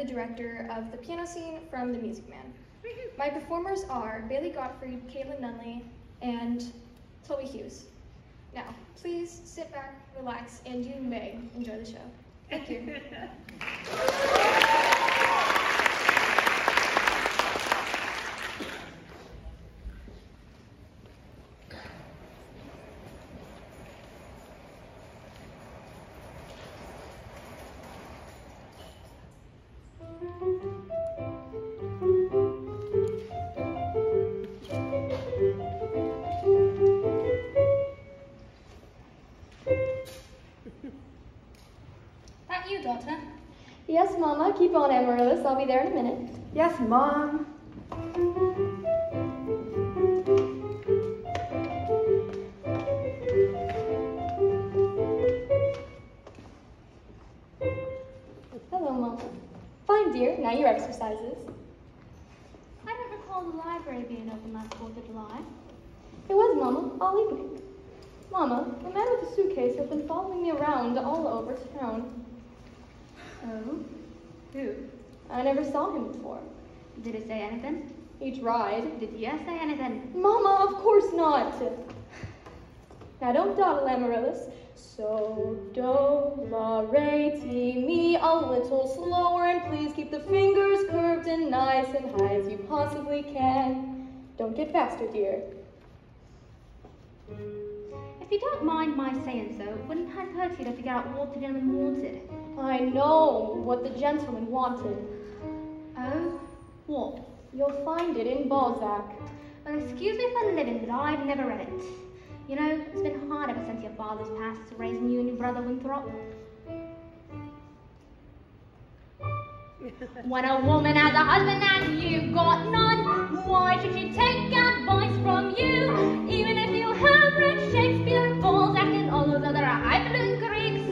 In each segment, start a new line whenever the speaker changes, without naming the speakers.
director of the piano scene from The Music Man. My performers are Bailey Gottfried, Caitlin Nunley, and Toby Hughes. Now, please sit back, relax, and you may enjoy the show. Thank you.
That you, daughter?
Yes, Mama. Keep on, Amaryllis. I'll be there in a minute.
Yes, Mom.
Hello, Mama. Fine, dear. Now your exercises.
I don't recall the library being open last 4th of July.
It was, Mama. All evening. Mama, the man with the suitcase has been following me around all over town.
Oh? Who?
I never saw him before.
Did he say anything?
He tried.
Did you say anything?
Mama, of course not. Now don't dawdle, Amaryllis. So, do, la, re, ti, mi, a little slower, and please keep the fingers curved and nice and high as you possibly can. Don't get faster, dear.
If you don't mind my saying so, wouldn't it hurt you to figure out what the gentleman wanted?
I know what the gentleman wanted.
Oh? What?
You'll find it in Balzac.
Well, excuse me for living, but I've never read it. You know, it's been hard ever since your father's passed, raising you and your brother Winthrop. When a woman has a husband and you've got none, why should she take advice from you? Even if you have read Shakespeare, Balzac, and all those other highfalutin Greeks.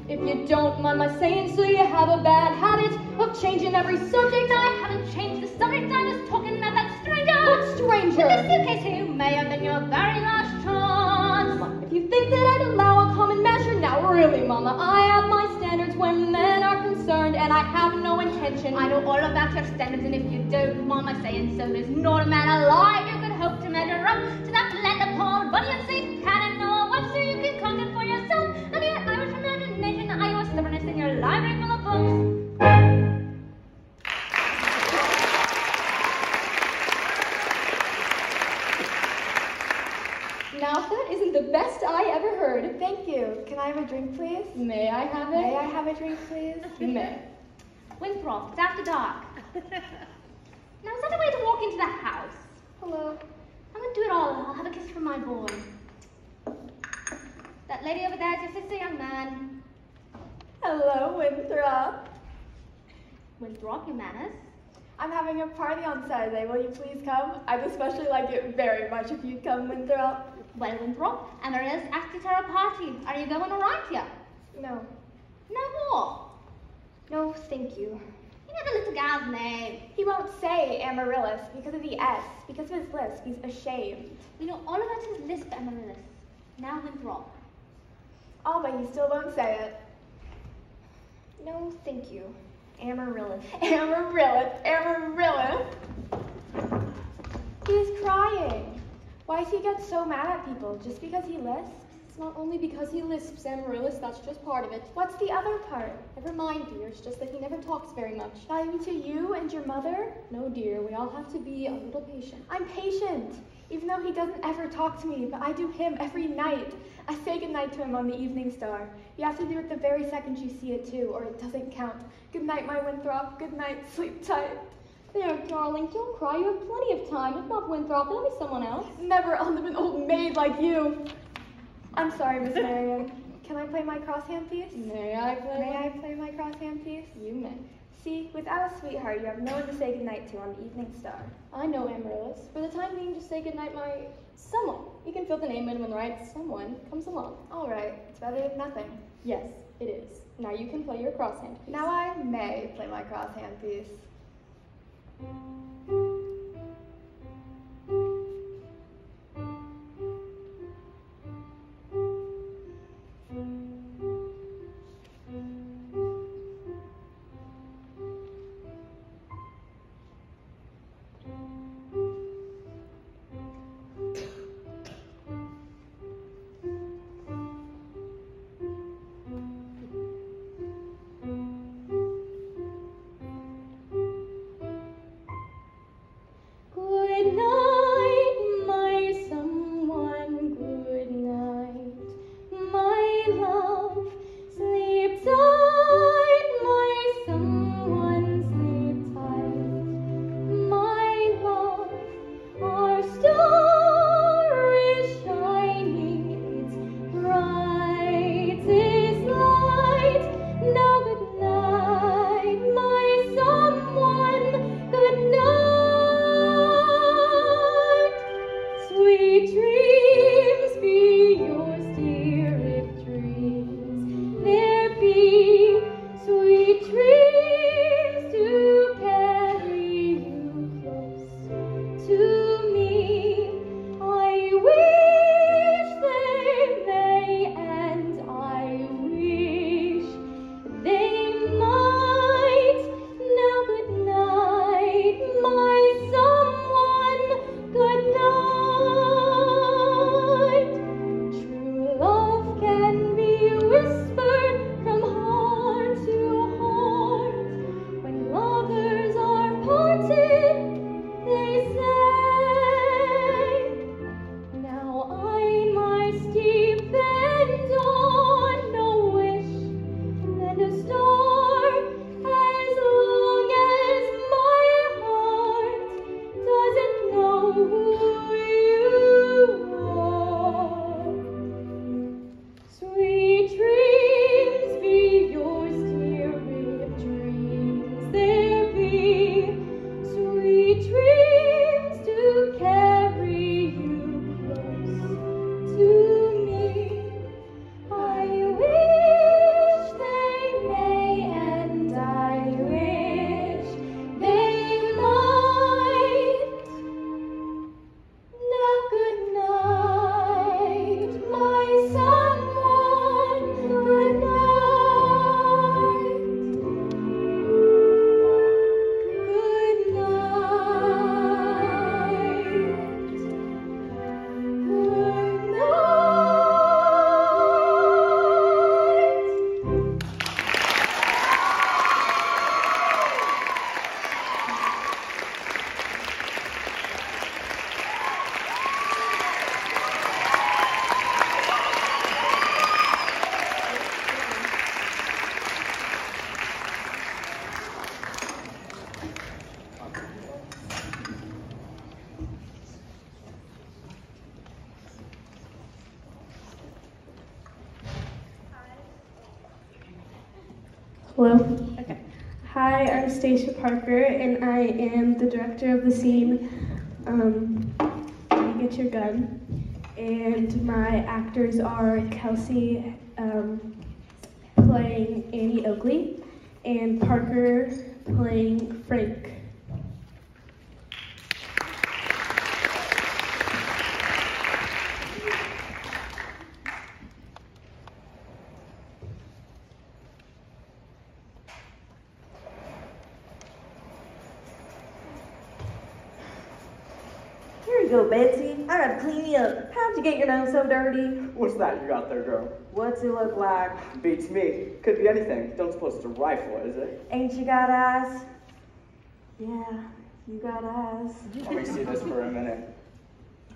If you don't mind my saying so, you have a bad habit of changing every subject.
I haven't changed the subject, I was talking about that stranger.
What stranger?
With the suitcase who may have been your very last chance.
If you think that I'd allow a common measure, now really, Mama, I have my standards when men are concerned, and I have no intention.
I know all about your standards, and if you don't mind my saying so, there's not a man alive who could hope to measure up to that blend of Paul Bunyan, St. Canon, or Webster you can conquer for yourself, and your Irish imagination, Iowa stubbornness in your library full of books.
Now that isn't the best I ever heard.
Thank you. Can I have a drink, please?
May I have it?
May I have a drink, please?
You may.
Winthrop, it's after dark. Now, is that a way to walk into the house?
Hello.
I'm going to do it all. I'll have a kiss from my boy. That lady over there is your sister, young man.
Hello, Winthrop.
Winthrop, your manners.
I'm having a party on Saturday. Will you please come? I'd especially like it very much if you'd come, Winthrop.
Well, Winthrop, Amaryllis asked you to her party. Are you going all right here?
No.
No more.
No, thank you.
You know the little gal's name.
He won't say Amaryllis because of the S, because of his lisp. He's ashamed.
We know all about his lisp, Amaryllis. Now, Winthrop.
Oh, but he still won't say it.
No, thank you. Amaryllis.
Amaryllis, Amaryllis. He's crying. Why does he get so mad at people? Just because he lisps?
It's not only because he lisps, Amaryllis, that's just part of it.
What's the other part?
Never mind, dear, it's just that he never talks very much.
Not even to you and your mother?
No, dear, we all have to be a little patient.
I'm patient, even though he doesn't ever talk to me, but I do him every night. I say goodnight to him on the Evening Star. You have to do it the very second you see it too, or it doesn't count. Good night, my Winthrop. Good night, sleep tight.
There, darling, don't cry. You have plenty of time. If not Winthrop, it'll be someone else.
Never under an old maid like you. I'm sorry, Miss Marion. Can I play my crosshand piece?
May I play
my crosshand piece?
You may.
See, without a sweetheart, you have no one to say goodnight to on the Evening Star.
I know, Amaryllis. For the time being, just say goodnight, my someone. You can fill the name in when the right someone comes along.
All right, it's better than nothing.
Yes, it is. Now you can play your crosshand piece.
Now I may play my crosshand piece.
Sweet dreams be yours, dear, if dreams there be. Sweet dreams to carry you close to me. I wish they may, and I wish they might. Now good night, my someone, good night. True love can be whispered from heart to heart. When lovers are parted, they say, now I must depend on no wish and a star, as long as my heart doesn't know who you are. Sweet dreams be yours, dear, if dreams there be. Sweet dreams to carry you close to me. I wish they may, and I wish they might. Now good night, my someone, good night. Good night. Good night.
Hello? Okay. Hi, I'm Stacia Parker, and I am the director of the scene, Get Your Gun. And my actors are Kelsey playing Annie Oakley, and Parker playing Frank.
Here you go, Betsy. I gotta clean you up. How'd you get your nose so dirty?
What's that you got there, girl?
What's it look like?
Beats me. Could be anything. Don't suppose it's a rifle, is it?
Ain't you got eyes? Yeah, you got eyes.
Let me see this for a minute.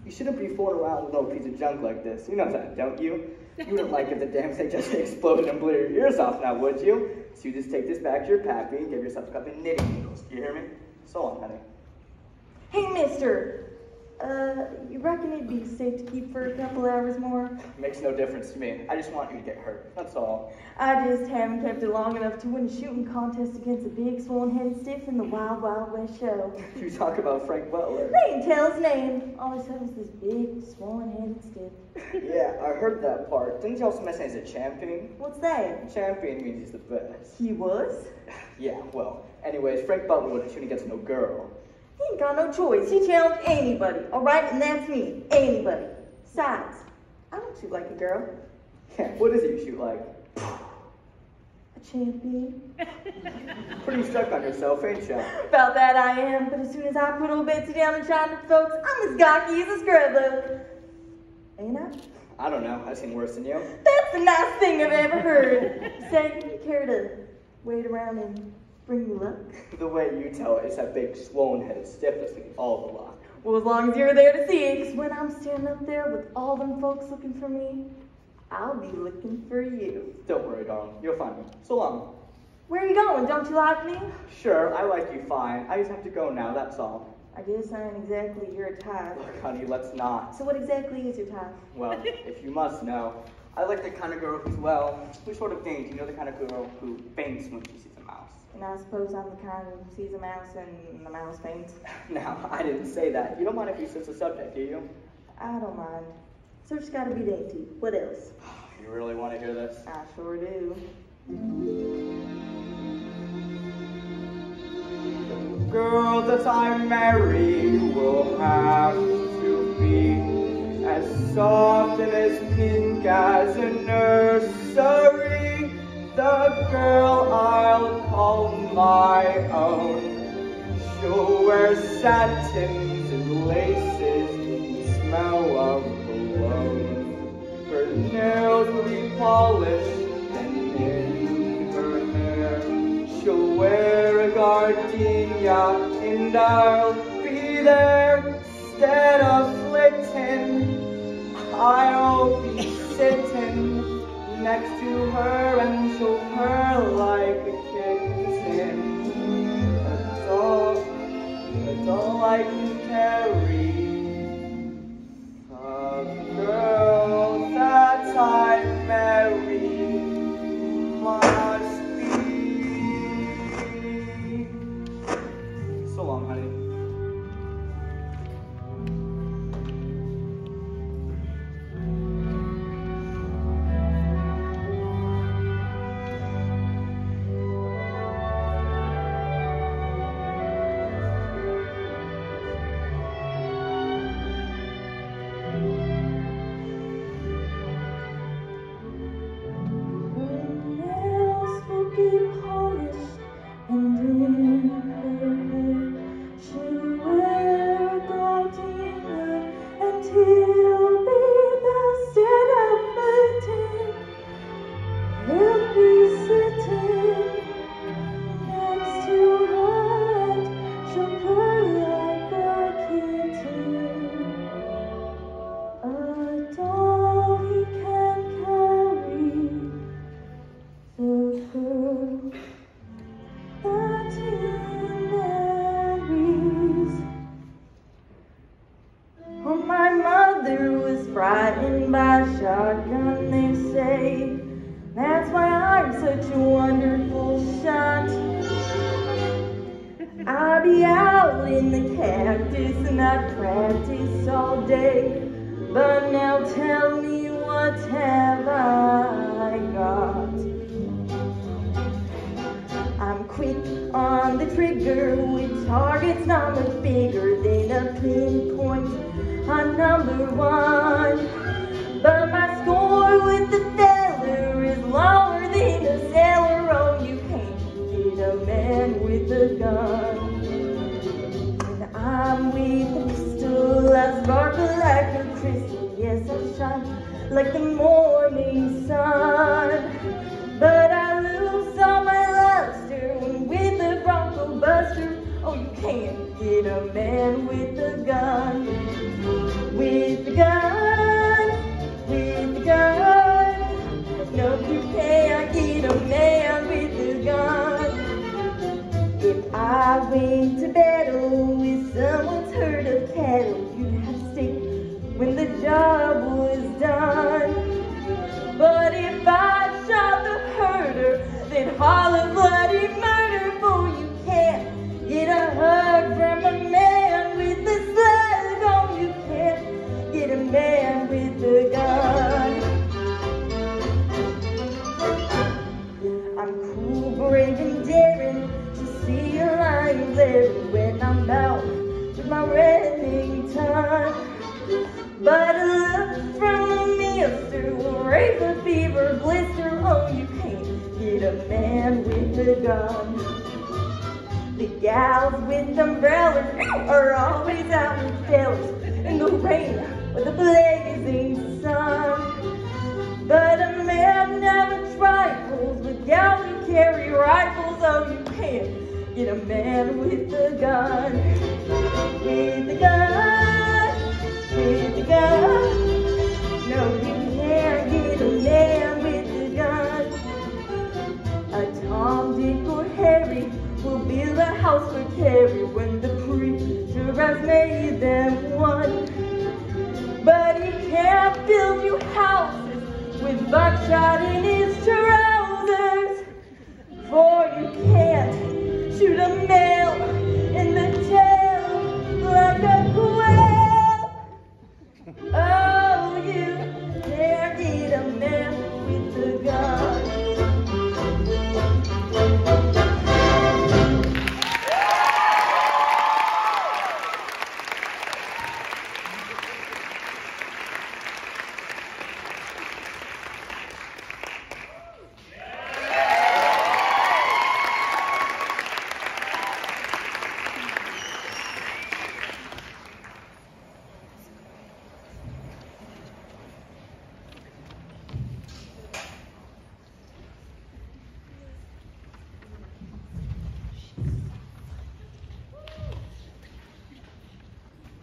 You shouldn't be fooling around with no piece of junk like this. You know that, don't you? You wouldn't like if the damn thing just exploded and blew your ears off now, would you? So you just take this back to your pappy and give yourself a couple of knitting needles. You hear me? So long, honey.
Hey, mister. You reckon it'd be safe to keep for a couple hours more?
Makes no difference to me. I just want you to get hurt. That's all.
I just haven't kept it long enough to win a shooting contest against a big swollen-headed stiff in the Wild Wild West show.
You talk about Frank Butler.
They didn't tell his name. All I said was this big swollen-headed stiff.
Yeah, I heard that part. Didn't you also mention he's a champion?
What's that?
Champion means he's the best.
He was?
Yeah, well, anyways, Frank Butler wasn't shooting against no girl.
He ain't got no choice. He challenged anybody, all right? And that's me. Anybody. Besides, I don't shoot like a girl.
Yeah, what does he shoot like?
A champion.
Pretty stuck on yourself, ain't ya?
About that I am, but as soon as I put old Betsy down and shine at folks, I'm as cocky as a scrubbo. Ain't I?
I don't know. I've seen worse than you.
That's the nicest thing I've ever heard. Say, you care to wait around and bring me luck?
The way you tell it is that big swollen-headed stiff that's thinking all the lot.
Well, as long as you're there to see it, 'cause when I'm standing up there with all them folks looking for me, I'll be looking for you.
Don't worry, darling. You'll find me. So long.
Where are you going? Don't you like me?
Sure, I like you fine. I just have to go now, that's all.
I guess I ain't exactly your type.
Look, honey, let's not.
So what exactly is your type?
Well, if you must know, I like the kind of girl who's, well, who sort of faints. You know, the kind of girl who faints when she sees a mouse.
And I suppose I'm the kind who sees a mouse and the mouse faints.
Now, I didn't say that. You don't mind if we switch the subject, do you?
I don't mind. Search gotta be dainty. What else?
You really want to hear this?
I sure do.
The girl that I marry will have to be as soft and as pink as a nursery. The girl I'll call my own. She'll wear satins and laces and smell of cologne. Her nails will be polished and in her hair she'll wear a gardenia, and I'll be there instead of flitting. I'll be sitting next to her and she'll purr like a kitten. A doll I can carry. A girl that I marry must be. So long, honey.
My mother was frightened by a shotgun, they say. That's why I'm such a wonderful shot. I'd be out in the cactus and I'd practice all day. But now tell me, what have I got? I'm quick on the trigger with targets not much bigger than a pinpoint. I'm number one, but my score with the feller is lower than a sailor. Oh, you can't get a man with a gun. When I'm with a pistol, I sparkle like a crystal. Yes, I shine like the morning sun. But I lose all my luster when with a Bronco Buster. Oh, you can't get a man with a gun. With the gun, with the gun. No, you can't get a man with a gun. If I went to battle with someone's herd of cattle, you'd have to stick when the job was done. But if I shot the herder, then holler bloody murder, for you can't get a hug from a man with a slug. Oh, you can't get a man with a gun. I'm cool, brave, and daring to see a lion glaring when I'm out with my Remington. But a look from a mister will raise a fever blister. Oh, you can't get a man with a gun. The gals with umbrellas are always out with fellas in the rain or the blazing sun. But a man never trifles with gals who carry rifles. Oh, you can't get a man with a gun. With a gun, with a gun. No, you can't get a man with a gun. A Tom, Dick, or Harry will build a house for Carrie when the preacher has made them one. But he can't build you houses with buckshot in his trousers. For you can't shoot a male in the tail like a quail. A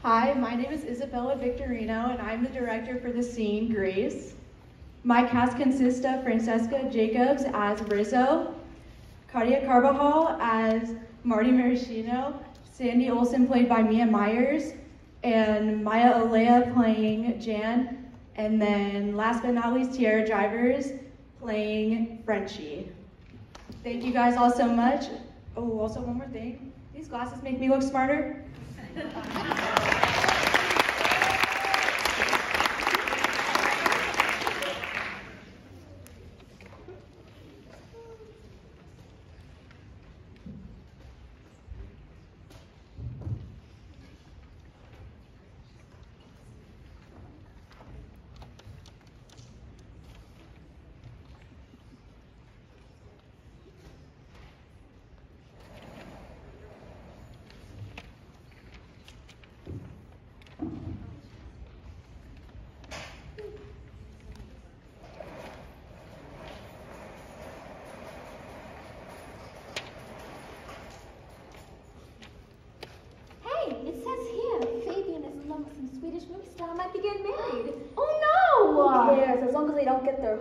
Hi, my name is Isabella Victorino, and I'm the director for the scene Grease. My cast consists of Francesca Jacobs as Rizzo, Claudia Carbajal as Marty Maraschino, Sandy Olsen played by Mia Myers, and Maya Olea playing Jan, and then last but not least, Tiara Drivers playing Frenchie. Thank you guys all so much. Oh, also one more thing. These glasses make me look smarter.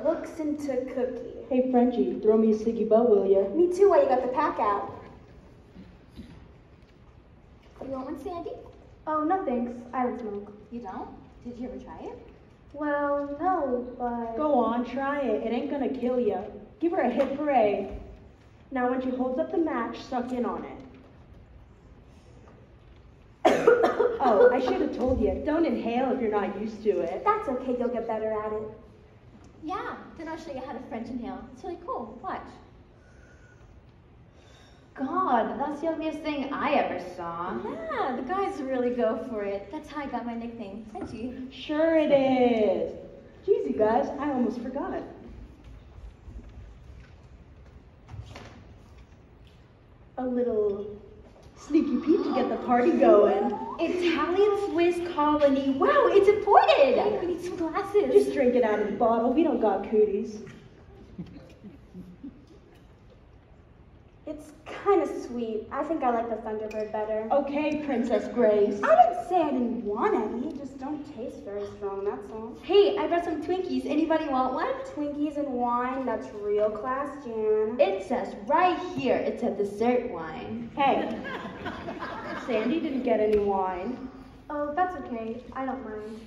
Hooks into cookie.
Hey, Frenchie, throw me a ciggy bow, will ya?
Me too, while you got the pack out.
You want one, Sandy?
Oh, no thanks. I don't smoke.
You don't? Did you ever try it?
Well, no, but...
Go on, try it. It ain't gonna kill ya. Give her a hip hooray. Now, when she holds up the match, suck in on it. Oh, I should have told you. Don't inhale if you're not used to it.
That's okay, you'll get better at it.
Yeah, then I'll show you how to French inhale. It's really cool. Watch. God, that's the ugliest thing I ever saw. Yeah, the guys really go for it. That's how I got my nickname, Frenchie.
Sure it is. Jeez, you guys, I almost forgot. A little sneaky peek to get the party going.
Italian Swiss colony. Wow, it's imported. Hey, we need some glasses.
Just drink it out of the bottle. We don't got cooties.
It's kind of sweet. I think I like the Thunderbird better.
Okay, Princess Grace.
I didn't say I didn't want any. Just don't taste very strong, that's all.
Hey, I brought some Twinkies. Anybody want one?
Twinkies and wine, that's real class, Jan.
It says right here, it's a dessert wine.
Hey, Sandy didn't get any wine.
Oh, that's okay. I don't mind.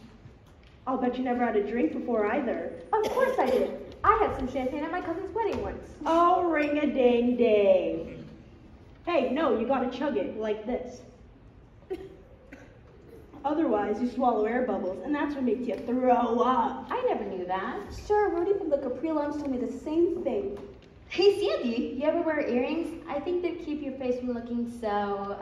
I'll bet you never had a drink before either.
Of course I did. I had some champagne at my cousin's wedding once.
Oh, ring-a-ding-ding. Hey, no, you gotta chug it like this. Otherwise, you swallow air bubbles, and that's what makes you throw up.
I never knew that.
Sure, Rudy from the Capri Lounge told me the same thing.
Hey, Sandy, you ever wear earrings? I think they keep your face from looking so,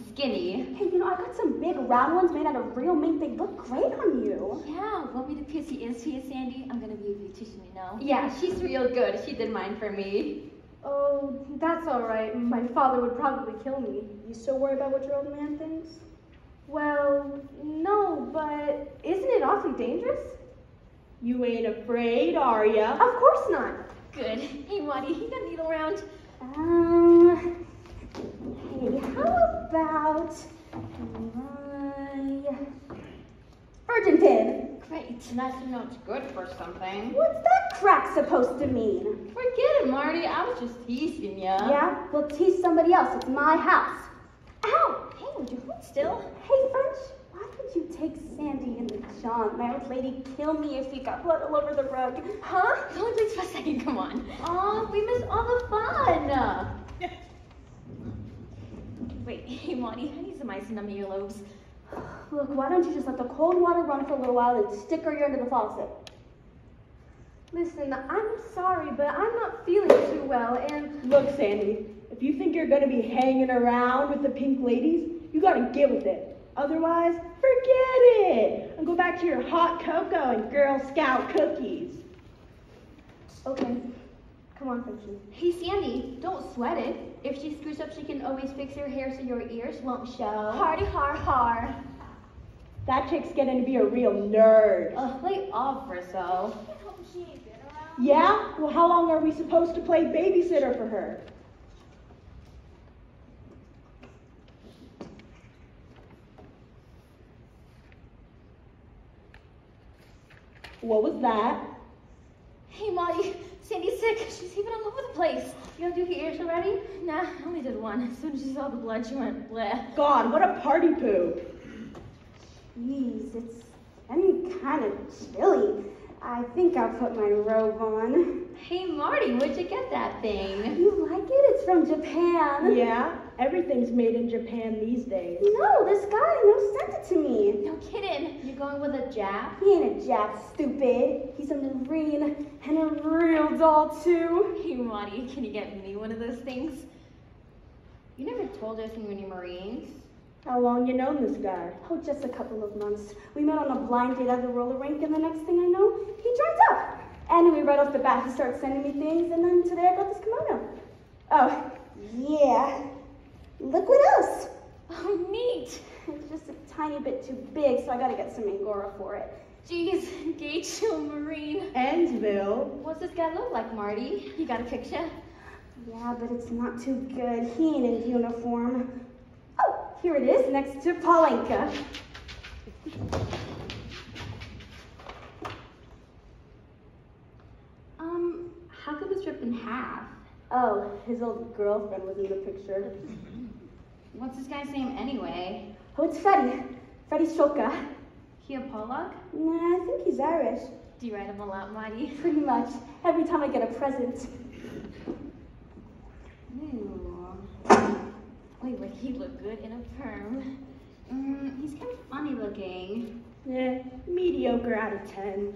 skinny.
Hey, you know, I got some big round ones made out of real mink. They look great on you.
Yeah, want me to pierce your ears for you, Sandy? I'm gonna be a beautician, you know. Yeah, she's real good. She did mine for me.
Oh, that's all right. My father would probably kill me. You still worry about what your old man thinks? Well, no, but isn't it awfully dangerous?
You ain't afraid, are ya?
Of course not.
Good. Hey, Marty, you got a needle around?
Hey, how about my virgin pin?
Great. Nice to know it's good for something.
What's that crack supposed to mean?
Forget it, Marty. I was just teasing ya.
Yeah? Well, tease somebody else. It's my house. Ow!
Hey, would you hold still?
Hey, French, why would you take Sandy and John? My old lady kill me if he got blood all over the rug.
Huh? Only please for a second, come on. Aw, we missed all the fun. Wait, hey, Marty, I need some ice on my earlobes.
Look, why don't you just let the cold water run for a little while and stick her ear into the faucet? Listen, I'm sorry, but I'm not feeling too well, and...
Look, Sandy, if you think you're gonna be hanging around with the pink ladies, you gotta get with it. Otherwise, forget it, and go back to your hot cocoa and Girl Scout cookies.
Okay, come on, Frenchie.
Hey, Sandy, don't sweat it. If she screws up, she can always fix her hair so your ears won't show. Hardy har har.
That chick's getting to be a real nerd.
Lay off, Rizzo.
Yeah? Well, how long are we supposed to play babysitter for her?
What was that?
Hey, Marty, Sandy's sick. She's even all over the place. You gonna do her ears already? Nah, I only did one. As soon as she saw the blood, she went bleh.
God, what a party poo.
Jeez, it's getting kind of chilly. I think I'll put my robe on.
Hey, Marty, where'd you get that thing?
You like it? It's from Japan.
Yeah, everything's made in Japan these days.
No, this guy sent it to me.
No kidding. You're going with a Jap?
He ain't a Jap, stupid. He's a Marine and a real doll, too.
Hey, Marty, can you get me one of those things? You never told us when you were Marines.
How long you known this guy?
Oh, just a couple of months. We met on a blind date at the roller rink, and the next thing I know, he joins up. Anyway, right off the bat, he starts sending me things, and then today I got this kimono. Oh, yeah. Look what else.
Oh, neat.
It's just a tiny bit too big, so I gotta get some Angora for it.
Jeez, engaged to a Marine.
Ansville.
What's this guy look like, Marty? You got a picture?
Yeah, but it's not too good. He ain't in uniform. Oh, here it is, next to Paulinka.
How come it's ripped in half?
Oh, his old girlfriend was in the picture.
What's this guy's name anyway?
Oh, it's Freddie. Freddie Shoka.
He a Pollock?
Nah, I think he's Irish.
Do you write him a lot, Marty?
Pretty much. Every time I get a present.
Ooh. Wait, would he look good in a perm? He's kind of funny looking.
Yeah, mediocre out of 10.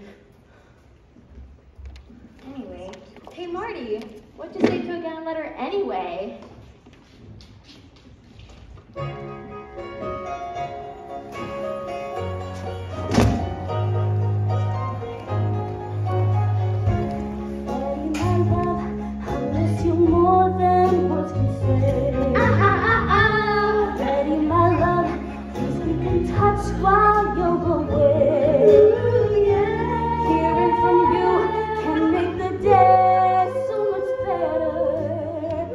Anyway, hey Marty, what'd you say to a gun letter anyway?
While you're away, hearing from you can make the day so much better.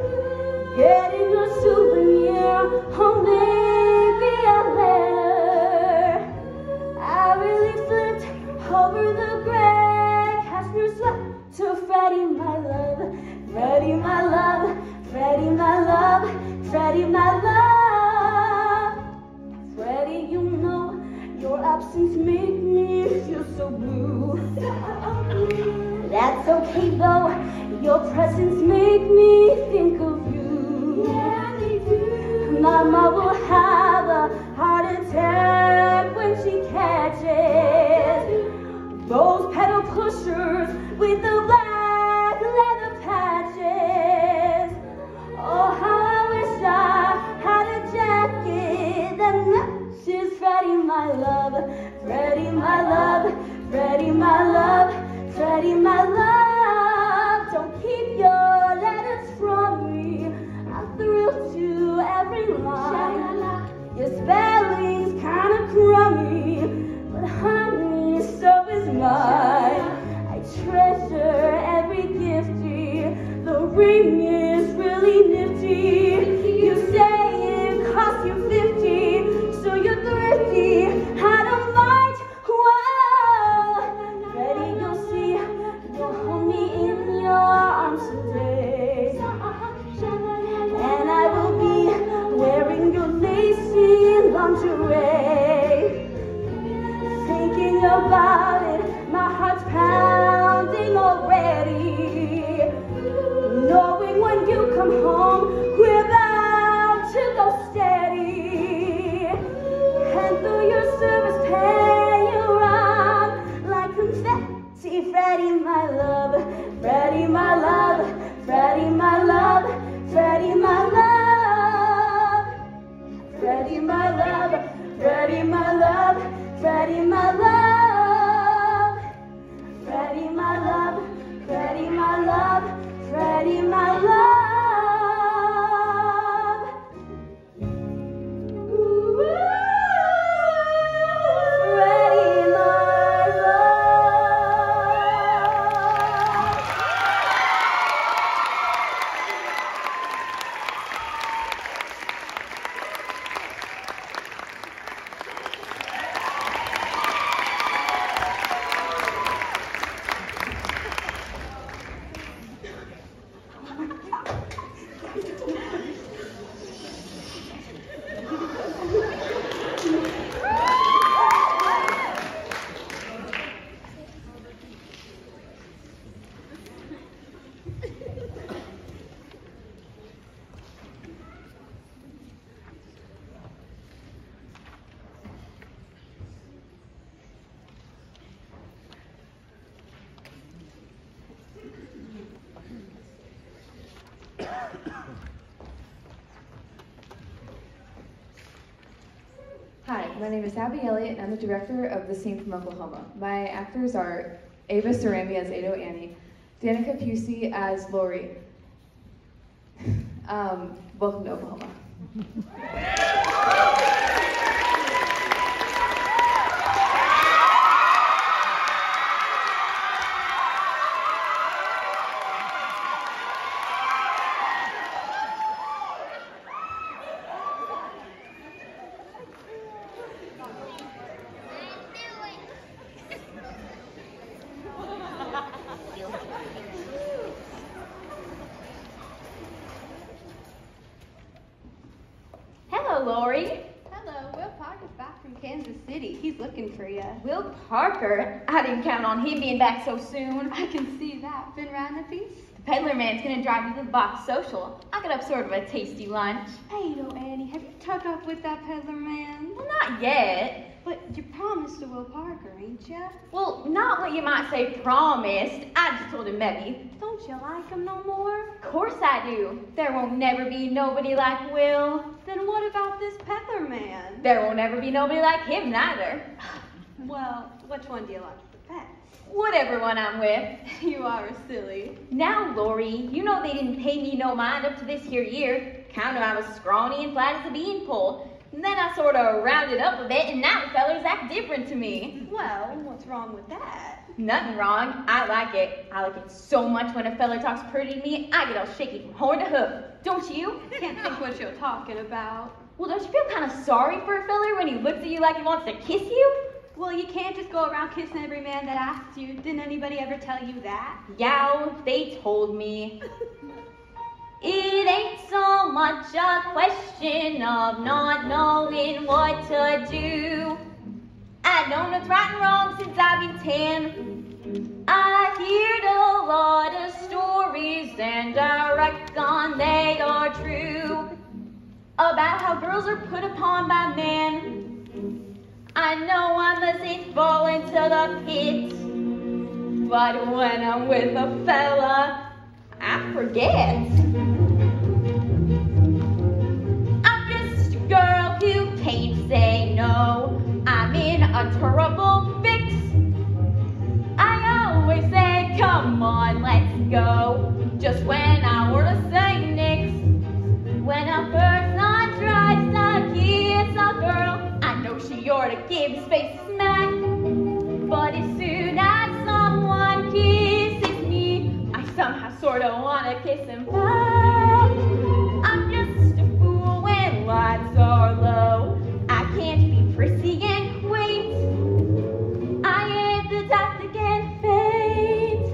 Getting a souvenir, or maybe a letter. I really flipped over the gray cashmere sweat to Freddie, my love, Freddie, my love, Freddie, my love, Freddie, my love. Freddie, you know your absence made me feel so blue. That's okay though, your presence made me think of you. Yeah, they do. Mama will have a heart attack when she catches those pedal pushers with the black leather patches. Oh, how I wish I had a jacket that matches Freddie, my love, Freddie, my love, Freddie, my love, Freddie, my love. Don't keep your letters from me. I'm thrilled to every line. Your spelling's kinda crummy, but honey, so is mine. I treasure every gifty. The ring is really nifty. You say it cost you 50, so you're thrifty. I don't mind. Whoa, Freddie, you'll see. You'll hold me in your arms today, and I will be wearing your lacy lingerie. Thinking about it, my heart's pounding already. Knowing when you come home, we're bound to go steady. And through your service pay, you run like confetti. Freddie, my love, Freddie, my love, Freddie, my love, Freddie, my love, Freddie, my love, Freddie, my love, Freddie, my love, Freddie, my love, Freddie, my love, Freddie, my love. Ooh, Freddie, my love.
my name is Abby Elliott, and I'm the director of The Scene from Oklahoma. My actors are Ava Sarami as Ado Annie, Danica Pusey as Lori. Welcome to Oklahoma.
Hello, Lori.
Hello, Will Parker's back from Kansas City. He's looking for you.
Will Parker? I didn't count on him being back so soon.
I can see that. Been riding a piece?
The peddler man's gonna drive me to the box social. I got up sort of a tasty lunch.
Hey, Annie, have you tucked up with that peddler man?
Well, not yet.
But you promised to Will Parker, ain't ya?
Well, not what you might say promised. I just told him maybe.
Don't you like him no more?
Of course I do. There won't never be nobody like Will.
Then what about this peddler man?
There won't ever be nobody like him neither.
Well, which one do you like the best?
Whatever one I'm with.
You are silly.
Now, Lori, you know they didn't pay me no mind up to this here year. Counter I was scrawny and flat as a beanpole. And then I sort of rounded up a bit, and now the fellers act different to me.
Well, what's wrong with that?
Nothing wrong. I like it. I like it so much when a feller talks pretty to me, I get all shaky from horn to hoof. Don't you?
Can't think what you're talking about.
Well, don't you feel kind of sorry for a feller when he looks at you like he wants to kiss you?
Well, you can't just go around kissing every man that asks you. Didn't anybody ever tell you that?
Yeah, they told me. It ain't so much a question of not knowing what to do. I known what's right and wrong since I've been 10. I heard a lot of stories and I reckon they are true about how girls are put upon by men. I know I mustn't fall into the pit, but when I'm with a fella, I forget. I'm just a girl who can't say no. I'm in a terrible fix. I always say, come on, let's go. Just when I wanna say nix. When a person tries to kiss a girl, I know she ought to give space smack. But as soon as someone kisses me, I somehow sorta wanna kiss him back. I'm just a fool when lights are low. I can't be prissy and quaint. I ain't the type to get faint.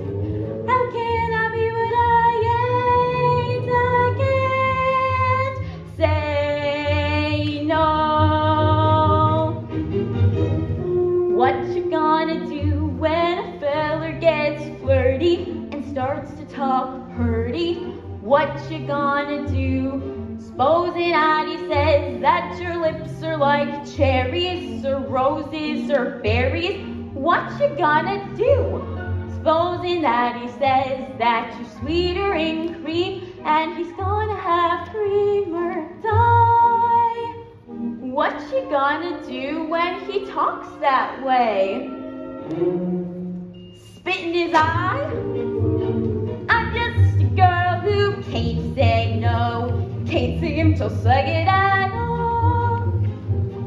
How can I be what I ain't? I can't say no. What you gonna do when a feller gets flirty and starts to talk purty? What you gonna do? Supposing Addie says that your lips are like cherries or roses or berries, what you gonna do? Supposing that he says that you're sweeter in cream and he's gonna have cream or die. What you gonna do when he talks that way? Spit in his eye? I'm just a girl who can't say no. Can't see him till second at all.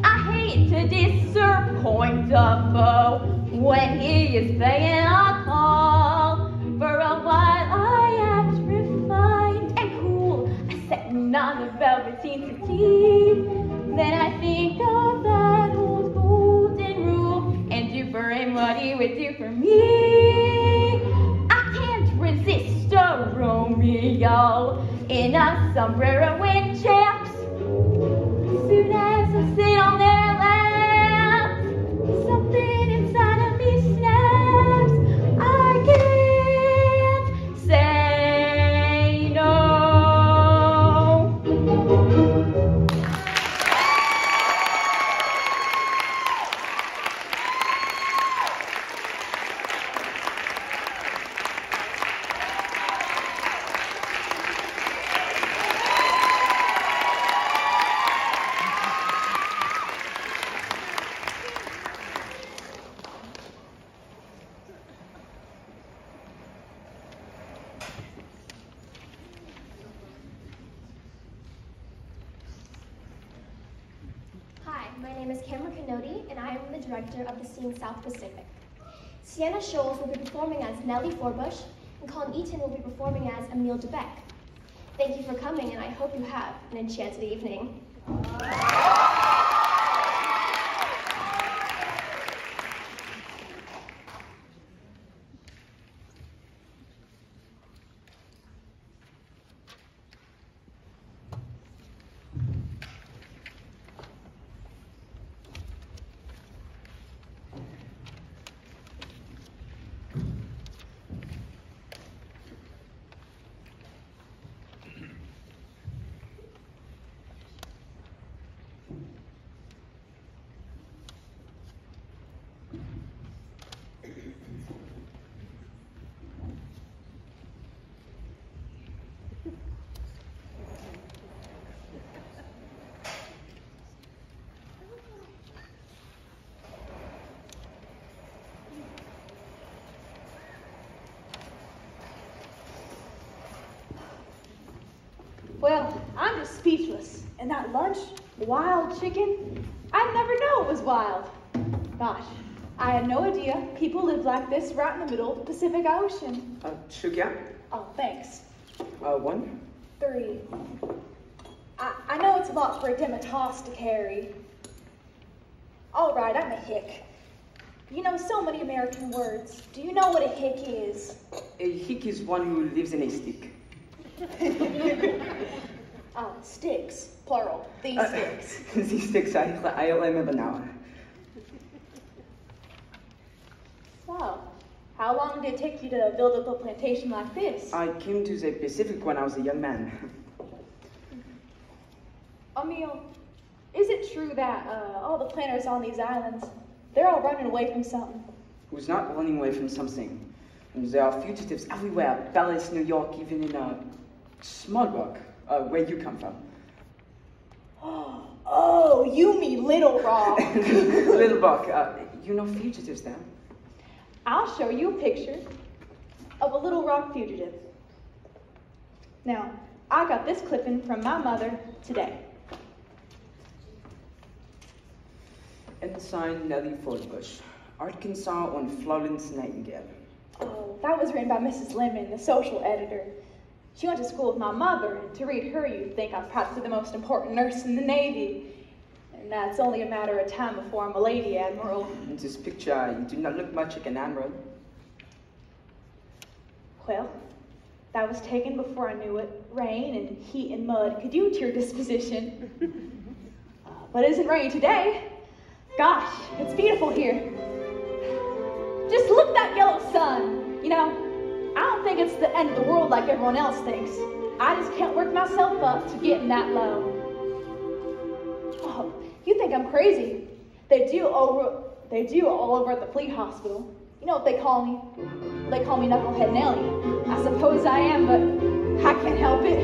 I hate to disappoint a foe when he is paying a call. For a while I act refined and cool. I setting on the velveteen sateen. Then I think of that old golden rule and do for him what he would do for me. I can't resist a Romeo in a sombrero and chaps. As soon as I sit on their lap, something inside of me snaps. I can't say no.
my name is Cameron Canody, and I am the director of the Scene South Pacific. Sienna Scholes will be performing as Nellie Forbush, and Colin Eaton will be performing as Emile DeBeck. Thank you for coming, and I hope you have an enchanted evening.
Well, I'm just speechless. And that lunch, wild chicken, I'd never know it was wild. Gosh, I had no idea people lived like this right in the middle of the Pacific Ocean.
Sugar?
Oh, thanks.
1.
3. I know it's a lot for a demitasse to carry. All right, I'm a hick. You know so many American words. Do you know what a hick is?
A hick is one who lives in a stick.
Sticks, plural. These sticks.
These sticks, I remember now.
So, how long did it take you to build up a plantation like this?
I came to the Pacific when I was a young man.
Emile, is it true that all the planters on these islands, they're all running away from something?
Who's not running away from something? And there are fugitives everywhere. Dallas, New York, even in Small Rock, where you come from.
Oh, you mean Little Rock.
Little Rock, you know fugitives there?
I'll show you a picture of a Little Rock fugitive. Now, I got this clipping from my mother today.
Ensign Nellie Forbush, Arkansas on Florence Nightingale.
Oh, that was written by Mrs. Lemon, the social editor. She went to school with my mother, and to read her, you'd think I'm practically the most important nurse in the Navy. And that's only a matter of time before I'm a lady admiral.
In this picture, you do not look much like an admiral.
Well, that was taken before I knew it. Rain and heat and mud could use your disposition. But it isn't raining today. Gosh, it's beautiful here. Just look at that yellow sun. You know, I don't think it's the end of the world like everyone else thinks. I just can't work myself up to getting that low. Oh, you think I'm crazy. They do all over at the Fleet Hospital. You know what they call me? They call me Knucklehead Nellie. I suppose I am, but I can't help it.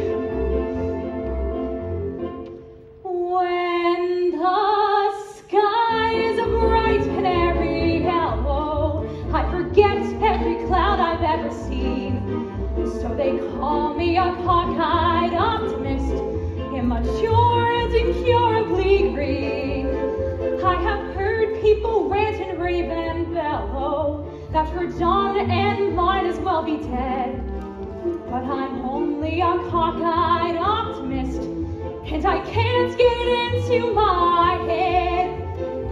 When the sky is a bright canary yellow, I forget every cloud I've ever seen. So they call me a cockeyed optimist, immature and incurably green. I have heard people rant and rave and bellow that we're done and might as well be dead. But I'm only a cockeyed optimist, and I can't get it into my head.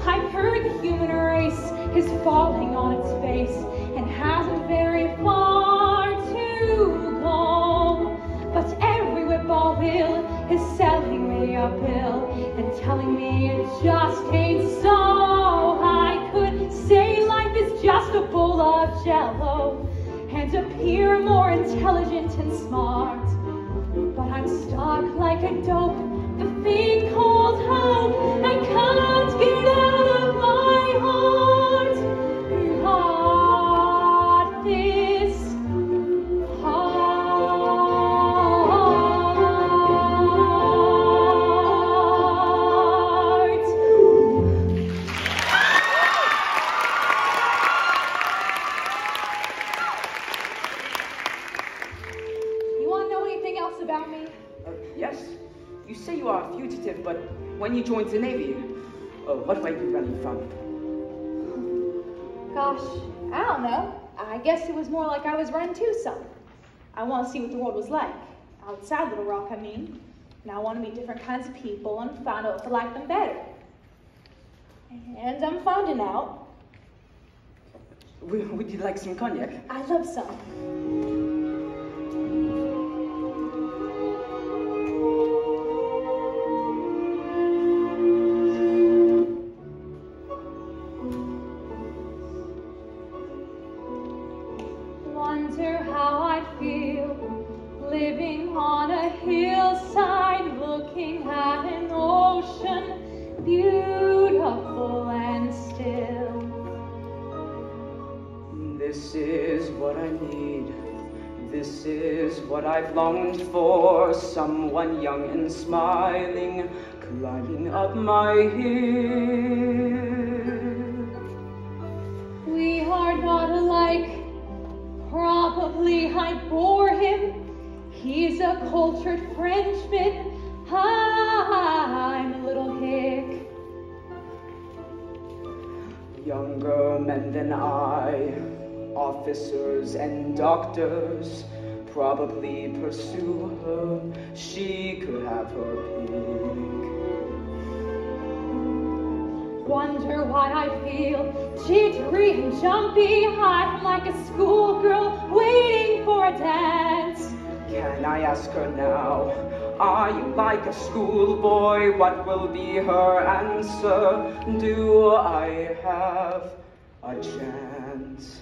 I've heard the human race is falling on its face and hasn't very far to go. But every whipball will is selling me a pill and telling me it just ain't so. I could say life is just a bowl of jello and appear more intelligent and smart. But I'm stuck like a dope, the thing called hope. I can't get out of my heart. Not this heart. You want to know anything else about me?
Yes, you say you are a fugitive, but when you joined the Navy, What way are you running from?
Gosh, I don't know. I guess it was more like I was running to something. I want to see what the world was like. Outside Little Rock, I mean. And I want to meet different kinds of people and find out if I like them better. And I'm finding out.
Would you like some cognac?
I love some.
Wonder how I'd feel living on a hillside looking at an ocean beautiful and still.
This is what I need. This is what I've longed for. Someone young and smiling, climbing up my hill.
We are not alike. Probably I bore him. He's a cultured Frenchman. I'm a little hick.
Younger men than I, officers and doctors, probably pursue her. She could have her pick.
Wonder why I feel jittery and jumpy. I'm like a schoolgirl waiting for a dance.
Can I ask her now? Are you like a schoolboy? What will be her answer? Do I have a chance?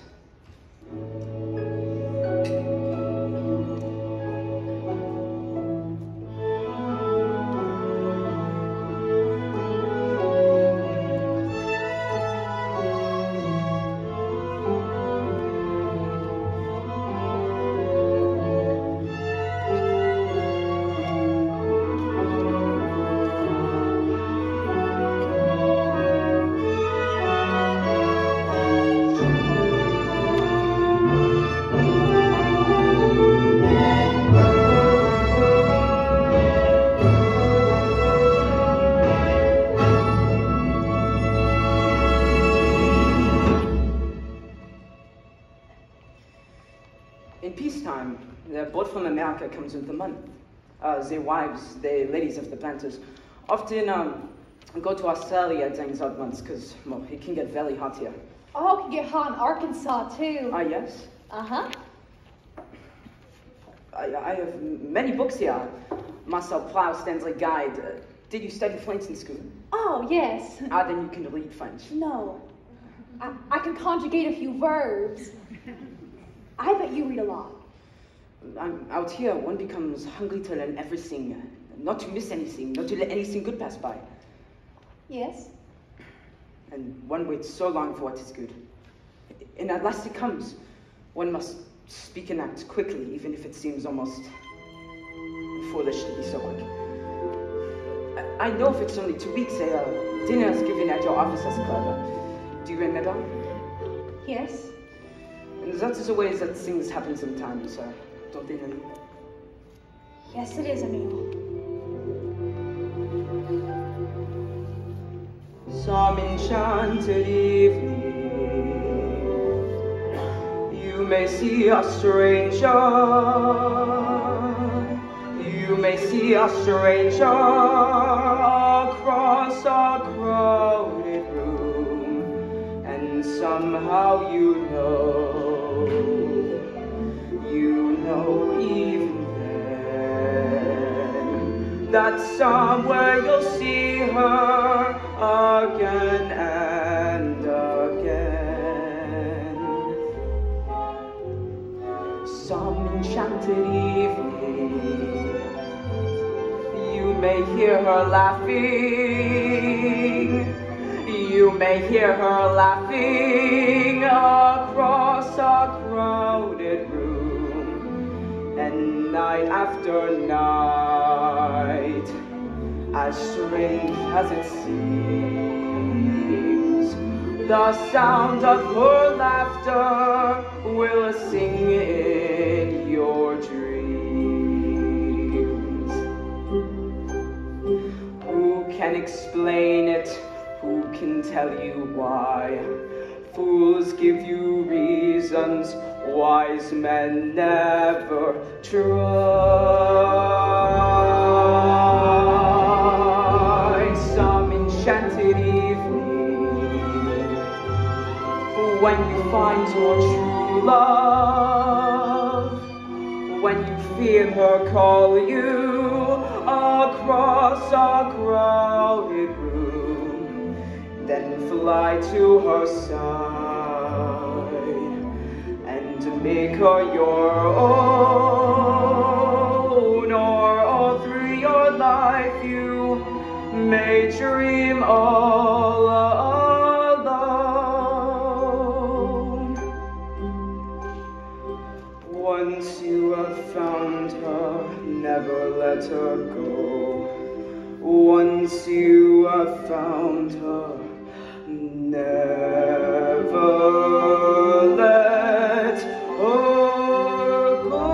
In peacetime, the boat from America comes with the money. Their wives, the ladies of the planters, often go to Australia during the odd months because, well, it can get very hot here.
Oh, it can get hot in Arkansas, too.
Ah, yes?
Uh-huh.
I have many books here. Marcel Proust's Stanley Guide. Did you study French in school?
Oh, yes.
Ah, then you can read French.
No. I can conjugate a few verbs. I bet you read a lot.
Out here, one becomes hungry to learn everything, not to miss anything, not to let anything good pass by.
Yes?
And one waits so long for what is good. And at last it comes. One must speak and act quickly, even if it seems almost foolish to be so quick. I know if it's only 2 weeks, a dinner is given at your officers' club. Do you remember?
Yes.
And that is the way that things happen sometimes, don't they, Nelly?
Yes, it is, Emil.
Some enchanted evening, you may see a stranger. You may see a stranger across a crowded room, and somehow you know even then, that somewhere you'll see her again and again. Some enchanted evening, you may hear her laughing. You may hear her laughing across a crowded room, and night after night, as strange as it seems, the sound of her laughter will sing in your dreams. Who can explain it? Who can tell you why. Fools give you reasons, wise men never try. Some enchanted evening, when you find your true love, when you feel her call you across a crowded room, then fly to her side and make her your own, or all through your life you may dream all alone. Once you have found her, never let her go. Once you have found her, never let her go.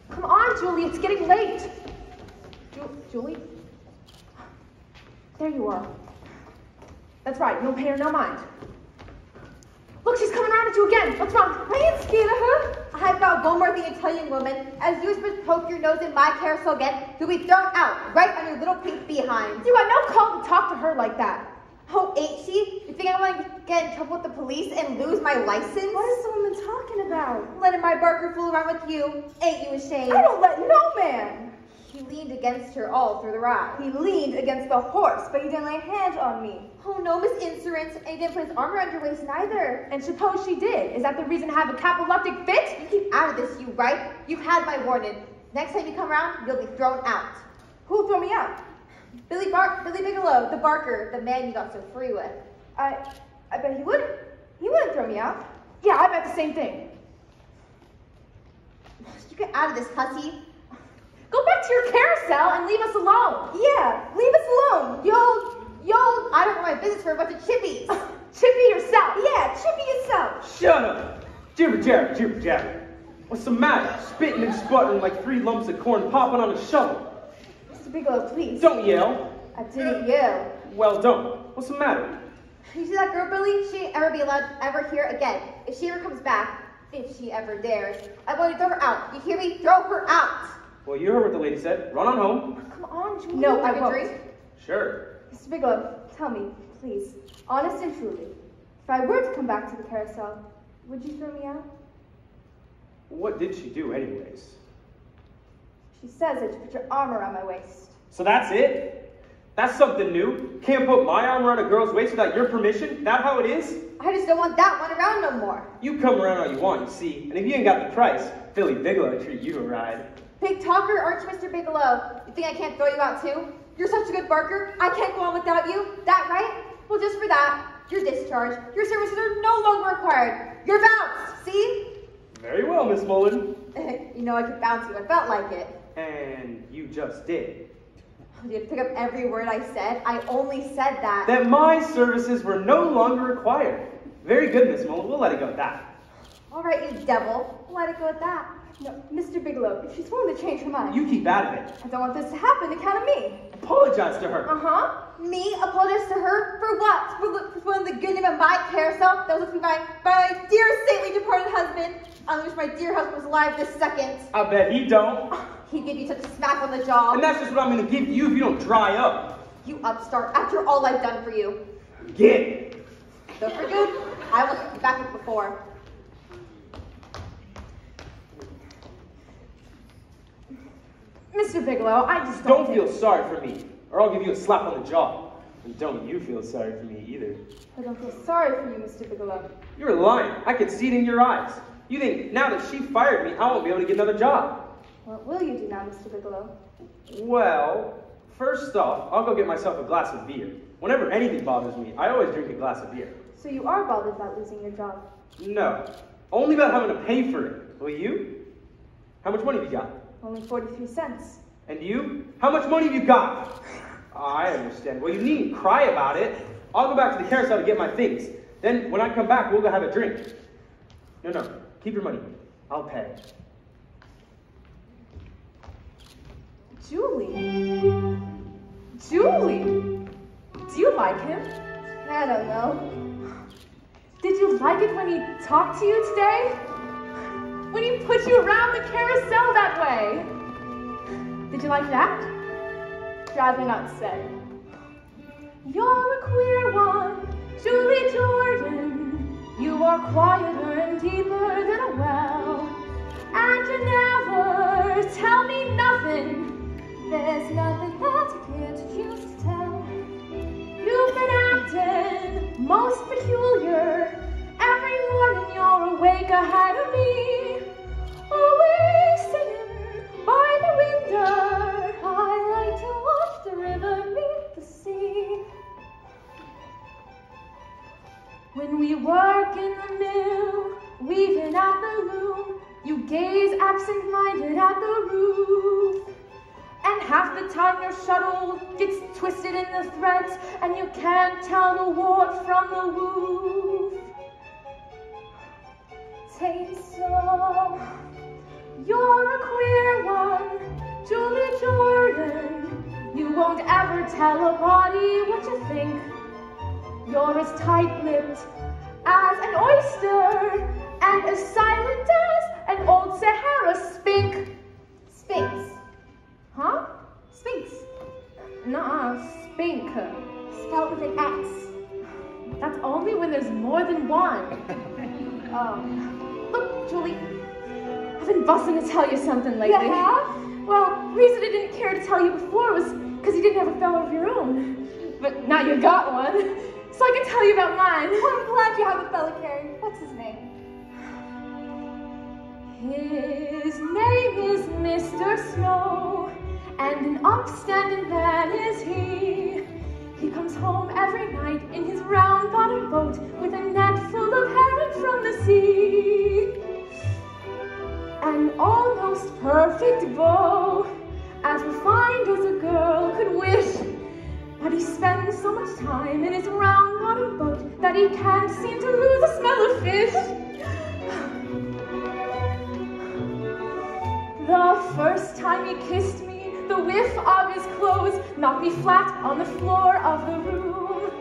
Come on, Julie, it's getting late. Julie? There you are. That's right, no pain or no mind. Look, she's coming around at you again. What's wrong?
I ain't scared of her. I've got one more thing to tell you, woman. As you just poke your nose in my carousel again, you'll be thrown out, right on your little pink behind.
You got no call to talk to her like that.
Oh, ain't she? You think I want to get in trouble with the police and lose my license?
What is the woman talking about?
Letting my Barker fool around with you. Ain't you ashamed?
I don't let no man.
He leaned against her all through the ride.
He leaned against the horse, but he didn't lay a hand on me.
Oh, no, Miss Insurance. And he didn't put his arm around your waist neither.
And suppose she did. Is that the reason to have a capilactic fit?
You keep out of this, you right? You've had my warning. Next time you come around, you'll be thrown out.
Who'll throw me out?
Billy Bigelow, the Barker, the man you got so free with.
I bet he wouldn't. He wouldn't throw me out. Yeah, I bet the same thing.
You get out of this, hussy.
Go back to your carousel and leave us alone.
Yeah, leave us alone. You'll, I don't know my business for a bunch of chippies.
Chippy yourself.
Yeah, chippy yourself.
Shut up. Jibber jabber, jibber jabber. What's the matter? Spitting and sputtering like 3 lumps of corn popping on a shovel.
Mr. Bigelow, please.
Don't yell.
I didn't yell.
Well, don't. What's the matter?
You see that girl, Billy? She ain't ever be allowed to ever here again. If she ever comes back, if she ever dares, I'm going to throw her out. You hear me? Throw her out.
Well, you heard what the lady said. Run on home.
Come on, Julie.
No, I
won't.
won't. Drink?
Sure.
Mr. Bigelow, tell me, please, honest and truly, if I were to come back to the carousel, would you throw me out?
What did she do anyways?
She says that you put your arm around my waist.
So that's it? That's something new. Can't put my arm around a girl's waist without your permission? That how it is?
I just don't want that one around no more.
You come around all you want, you see. And if you ain't got the price, Billy Bigelow treat you to ride.
Big talker, aren't you, Mr. Bigelow? You think I can't throw you out too? You're such a good barker, I can't go on without you. That right? Well, just for that, you're discharged. Your services are no longer required. You're bounced, see?
Very well, Miss Mullen.
You know I could bounce you, I felt like it.
And you just did.
You had to pick up every word I said. I only said that.
That my services were no longer required. Very good, Miss Mullen. We'll let it go at that.
All right, you devil. We'll let it go at that.
No, Mr. Bigelow, if she's willing to change her mind.
You keep out of it.
I don't want this to happen to count on me.
Apologize to her.
Uh-huh. Me apologize to her? For what? For spoiling the good name of my carousel? That was supposed to be by my dear saintly departed husband. I wish my dear husband was alive this second.
I bet he don't.
He'd give you such a smack on the jaw.
And that's just what I'm going to give you if you don't dry up.
You upstart, after all I've done for you.
Get it.
So for good, I will be back as before.
Mr. Bigelow, I just
don't feel sorry for me, or I'll give you a slap on the jaw. And don't you feel sorry for me either.
I don't feel sorry for you, Mr. Bigelow.
You're lying. I could see it in your eyes. You think now that she fired me, I won't be able to get another job?
What will you do now, Mr. Bigelow?
Well, first off, I'll go get myself a glass of beer. Whenever anything bothers me, I always drink a glass of beer.
So you are bothered about losing your job?
No, only about having to pay for it. Will you? How much money have you got?
Only 43 cents.
And you? How much money have you got? I understand. Well, you needn't cry about it. I'll go back to the carousel to get my things. Then, when I come back, we'll go have a drink. No, keep your money. I'll pay.
Julie? Julie? Do you like him?
I don't know.
Did you like it when he talked to you today? When he put you around the carousel that way? Did you like that?
Rather not say.
You're a queer one, Julie Jordan. You are quieter and deeper than a well. And you never tell me nothing. There's nothing that you can't choose to tell. You've been acting most peculiar. Every morning you're awake ahead of me. Always sitting by the window. I like to watch the river meet the sea. When we work in the mill, weaving at the loom, you gaze absent-minded at the roof. And half the time your shuttle gets twisted in the threads, and you can't tell the wart from the woof. Tain't so. You're a queer one, Julie Jordan. You won't ever tell a body what you think. You're as tight-lipped as an oyster, and as silent as an old Sahara spink.
Sphinx.
Huh? Sphinx. Nuh-uh, spink.
Spelled with an X.
That's only when there's more than one. Look, Julie, I've been busting to tell you something lately.
Yeah?
Well, the reason I didn't care to tell you before was because you didn't have a fellow of your own. But now you got one, so I can tell you about mine.
Well, I'm glad you have a fellow, Carrie. What's his name?
His name is Mr. Snow, and an upstanding man is he. He comes home every night in his round-bottomed boat with a net full of herring from the sea. An almost perfect beau, as refined as a girl could wish. But he spends so much time in his round-bottomed boat that he can't seem to lose the smell of fish. The first time he kissed me, the whiff of his clothes knocked me flat on the floor of the room.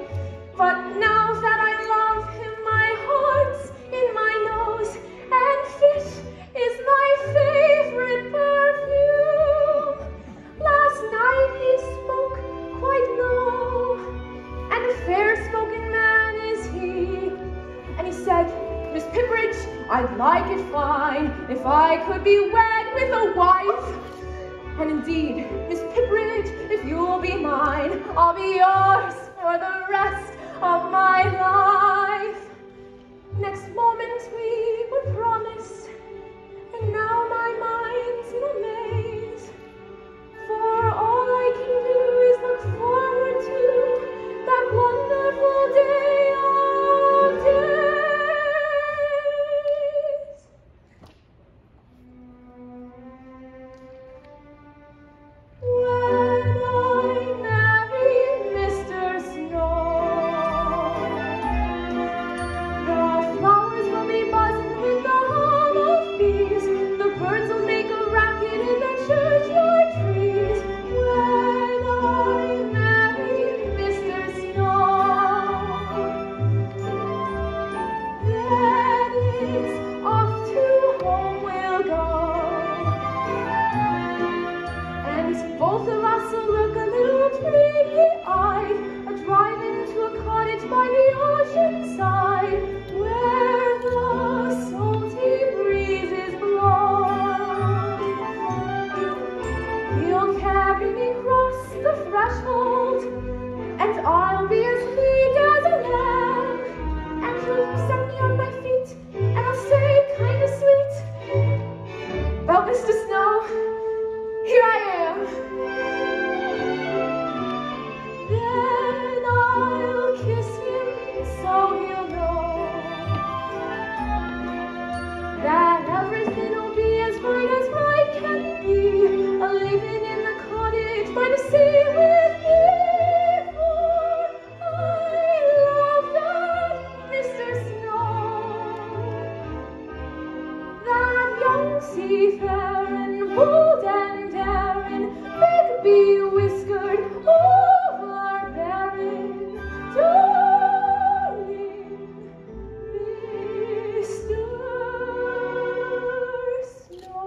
But now that I love him, my heart's in my nose, and fish is my favorite perfume. Last night he spoke quite low, and a fair-spoken man is he. And he said, Miss Pimbridge, I'd like it fine if I could be wed with a wife. And indeed, Miss Pimbridge, if you'll be mine, I'll be yours for the rest of my life. Next moment we were promised, and now my mind's in a maze. For all I can do is look forward to that wonderful day of days. When I marry Mr. Snow, the flowers will be buzzing with the hum of bees. The birds will make a racket in the churchyard trees. When I marry Mr. Snow, then it's off to home we'll go. And both of us will look a little dreamy-eyed, a drive into a cottage by the ocean side, where the salty breezes blow. He'll carry me across the threshold, and I'll be as meek as a lamb. And he'll set me on my feet, and I'll say kind of
whiskered overbearing, darling, Mr. Snow.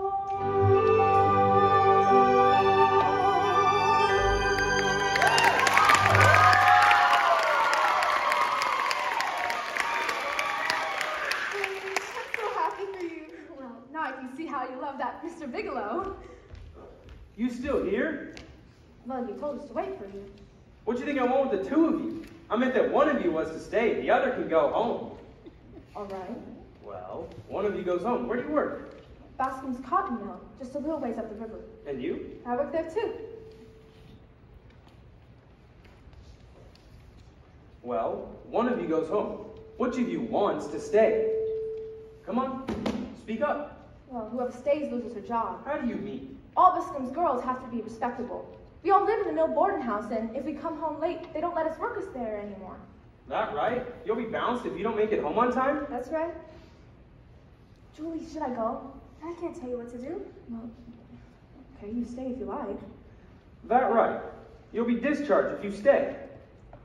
Now I can see how you love that Mr. Bigelow.
You still here?
Well, you told us to wait for you.
What do you think I want with the two of you? I meant that one of you was to stay, the other can go home.
All right.
Well, one of you goes home. Where do you work?
Bascom's cotton mill, just a little ways up the river.
And you?
I work there too.
Well, one of you goes home. Which of you wants to stay? Come on, speak up.
Well, whoever stays loses her job.
How do you mean?
All Bascom's girls have to be respectable. We all live in the mill boarding house, and if we come home late, they don't let us work us there anymore.
That right? You'll be bounced if you don't make it home on time?
That's right. Julie, should I go? I can't tell you what to do. Well, okay, you stay if you like.
That right? You'll be discharged if you stay.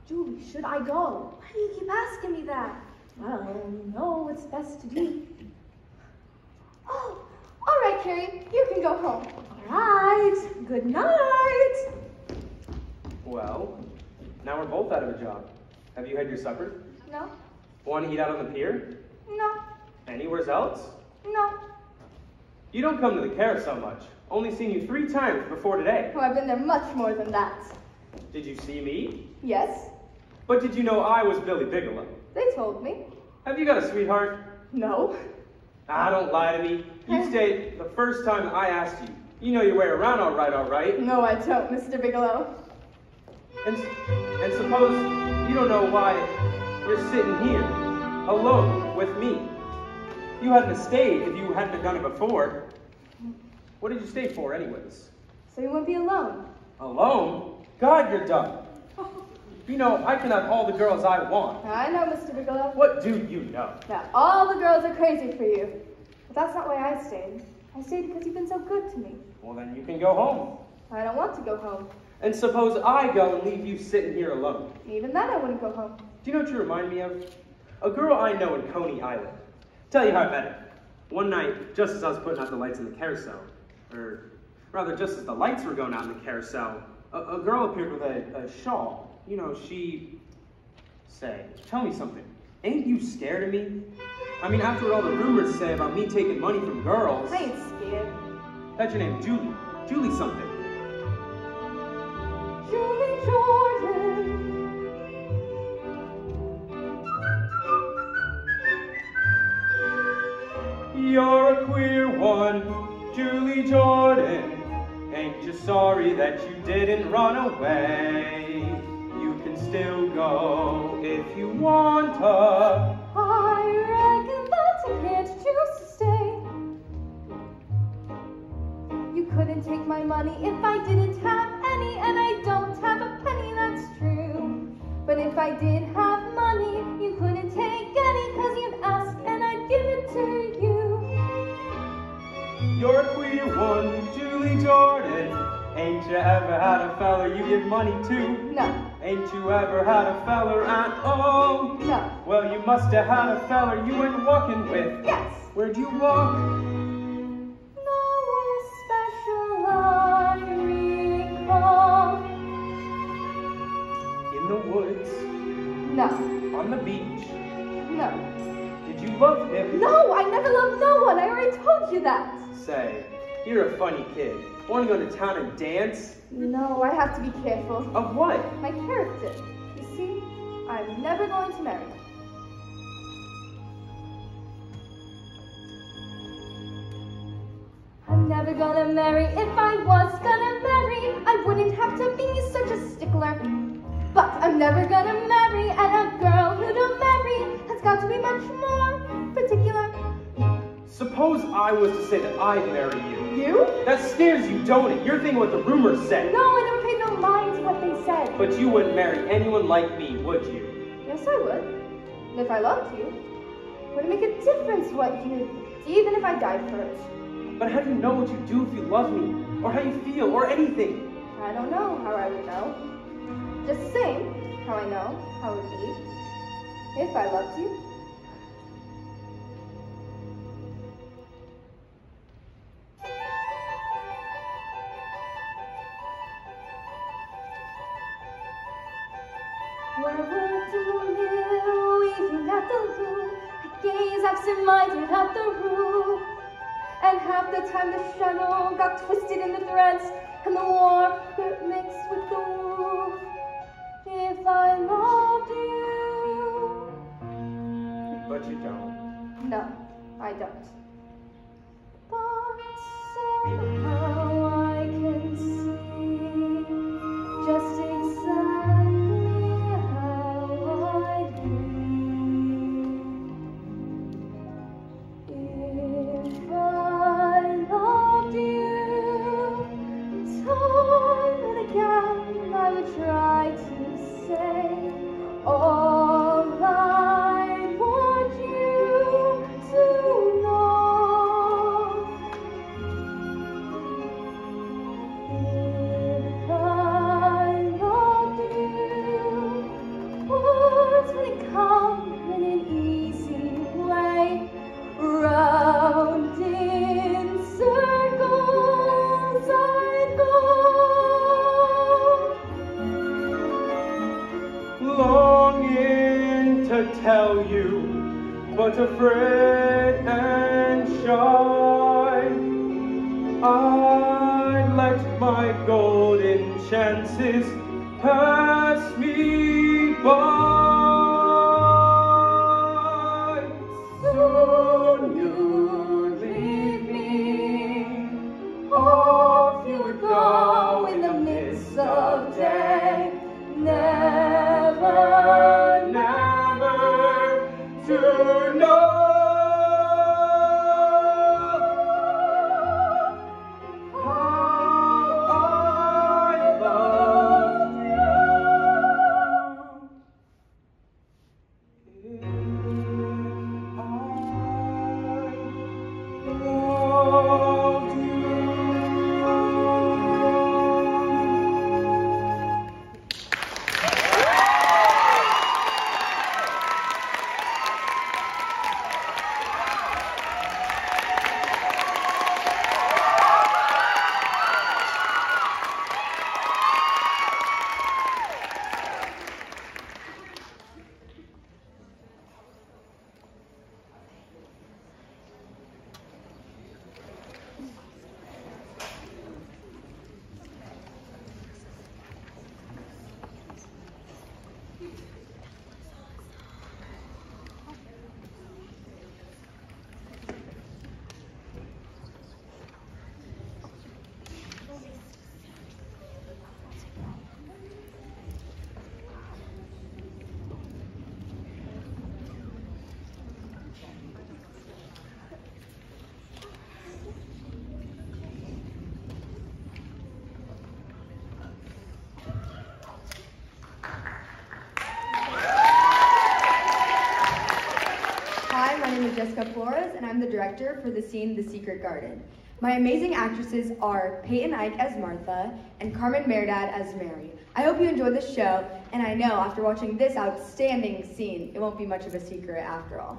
Julie, should I go? Why do you keep asking me that? Well, you know what's best to do.
Oh, all right, Carrie, you can go home.
All right, good night.
Well, now we're both out of a job. Have you had your supper?
No,
Want to eat out on the pier?
no,
Anywhere else?
no.
You don't come to the carousel much. Only seen you 3 times before today.
Oh, I've been there much more than that.
Did you see me?
Yes,
But did you know I was Billy Bigelow?
they told me.
Have you got a sweetheart?
No.
Ah, don't lie to me. You stayed the first time I asked you. You know your way around all right?
No, I don't, Mr. Bigelow.
And suppose you don't know why you're sitting here, alone with me. You hadn't have stayed if you hadn't have done it before. What did you stay for anyways?
So you won't be alone?
Alone? God, you're dumb. You know, I can have all the girls I want.
I know, Mr. Bigelow.
What do you know?
That all the girls are crazy for you. But that's not why I stayed. I stayed because you've been so good to me.
Well, then you can go home.
I don't want to go home.
And suppose I go and leave you sitting here alone.
Even then, I wouldn't go home.
Do you know what you remind me of? A girl I know in Coney Island. Tell you how I met her. One night, just as I was putting out the lights in the carousel, or rather, just as the lights were going out in the carousel, a girl appeared with a shawl. You know, she... Say, tell me something. Ain't you scared of me? I mean, after what all the rumors say about me taking money from girls...
I ain't scared.
That's your name, Julie. Julie something.
Julie Jordan.
You're a queer one, Julie Jordan. Ain't you sorry that you didn't run away? You can still go if you want to.
I reckon that you can't choose to stay. You couldn't take my money if I didn't have any, and I don't have a penny, that's true. But if I did have money, you couldn't take any, 'cause you'd ask and I'd give it to you.
You're a queer one, Julie Jordan. Ain't you ever had a feller you give money to?
No.
Ain't you ever had a feller at all?
No.
Well, you must have had a feller you went walking with.
Yes.
Where'd you walk?
Nowhere special I recall.
In the woods.
No.
On the beach.
No.
Did you love him?
No, I never loved no one. I already told you that.
Say, you're a funny kid. Want to go to town and dance?
No, I have to be careful.
Of what?
My character. You see, I'm never going to marry.
I'm never gonna marry. If I was gonna marry, I wouldn't have to be such a stickler.
But I'm never gonna marry, and a girl who don't marry has got to be much more particular.
Suppose I was to say that I'd marry you.
You?
That scares you, don't it? You're thinking what the rumors said.
No, I never paid no mind to what they said.
But you wouldn't marry anyone like me, would you?
Yes, I would. And if I loved you, would it make a difference what you did, even if I died for it?
But how do you know what you do if you love me? Or how you feel, or anything?
I don't know how I would know. Just sing how I know how it would be if I loved you.
When I worked in the mill, weaving at the loom, I gaze absent-minded at the roof.
And half the time the shuttle got twisted in the threads, and the warp got mixed with the woof. If I loved you.
But you don't.
No, I don't. But somehow I can see just exactly how I'd be if I loved you. Time and again I would try to say all I want you to know. If I loved you, words would come in an easy way, round in circles I'd go.
Longing to tell you, but afraid and shy. I let my golden chances pass me by. Soon you'd leave me, off you would go in the midst of day. Never, never to know how I loved you. If I loved you.
Hi, my name is Jessica Flores, and I'm the director for the scene The Secret Garden. My amazing actresses are Peyton Ike as Martha and Carmen Merdad as Mary. I hope you enjoyed the show, and I know after watching this outstanding scene, it won't be much of a secret after all.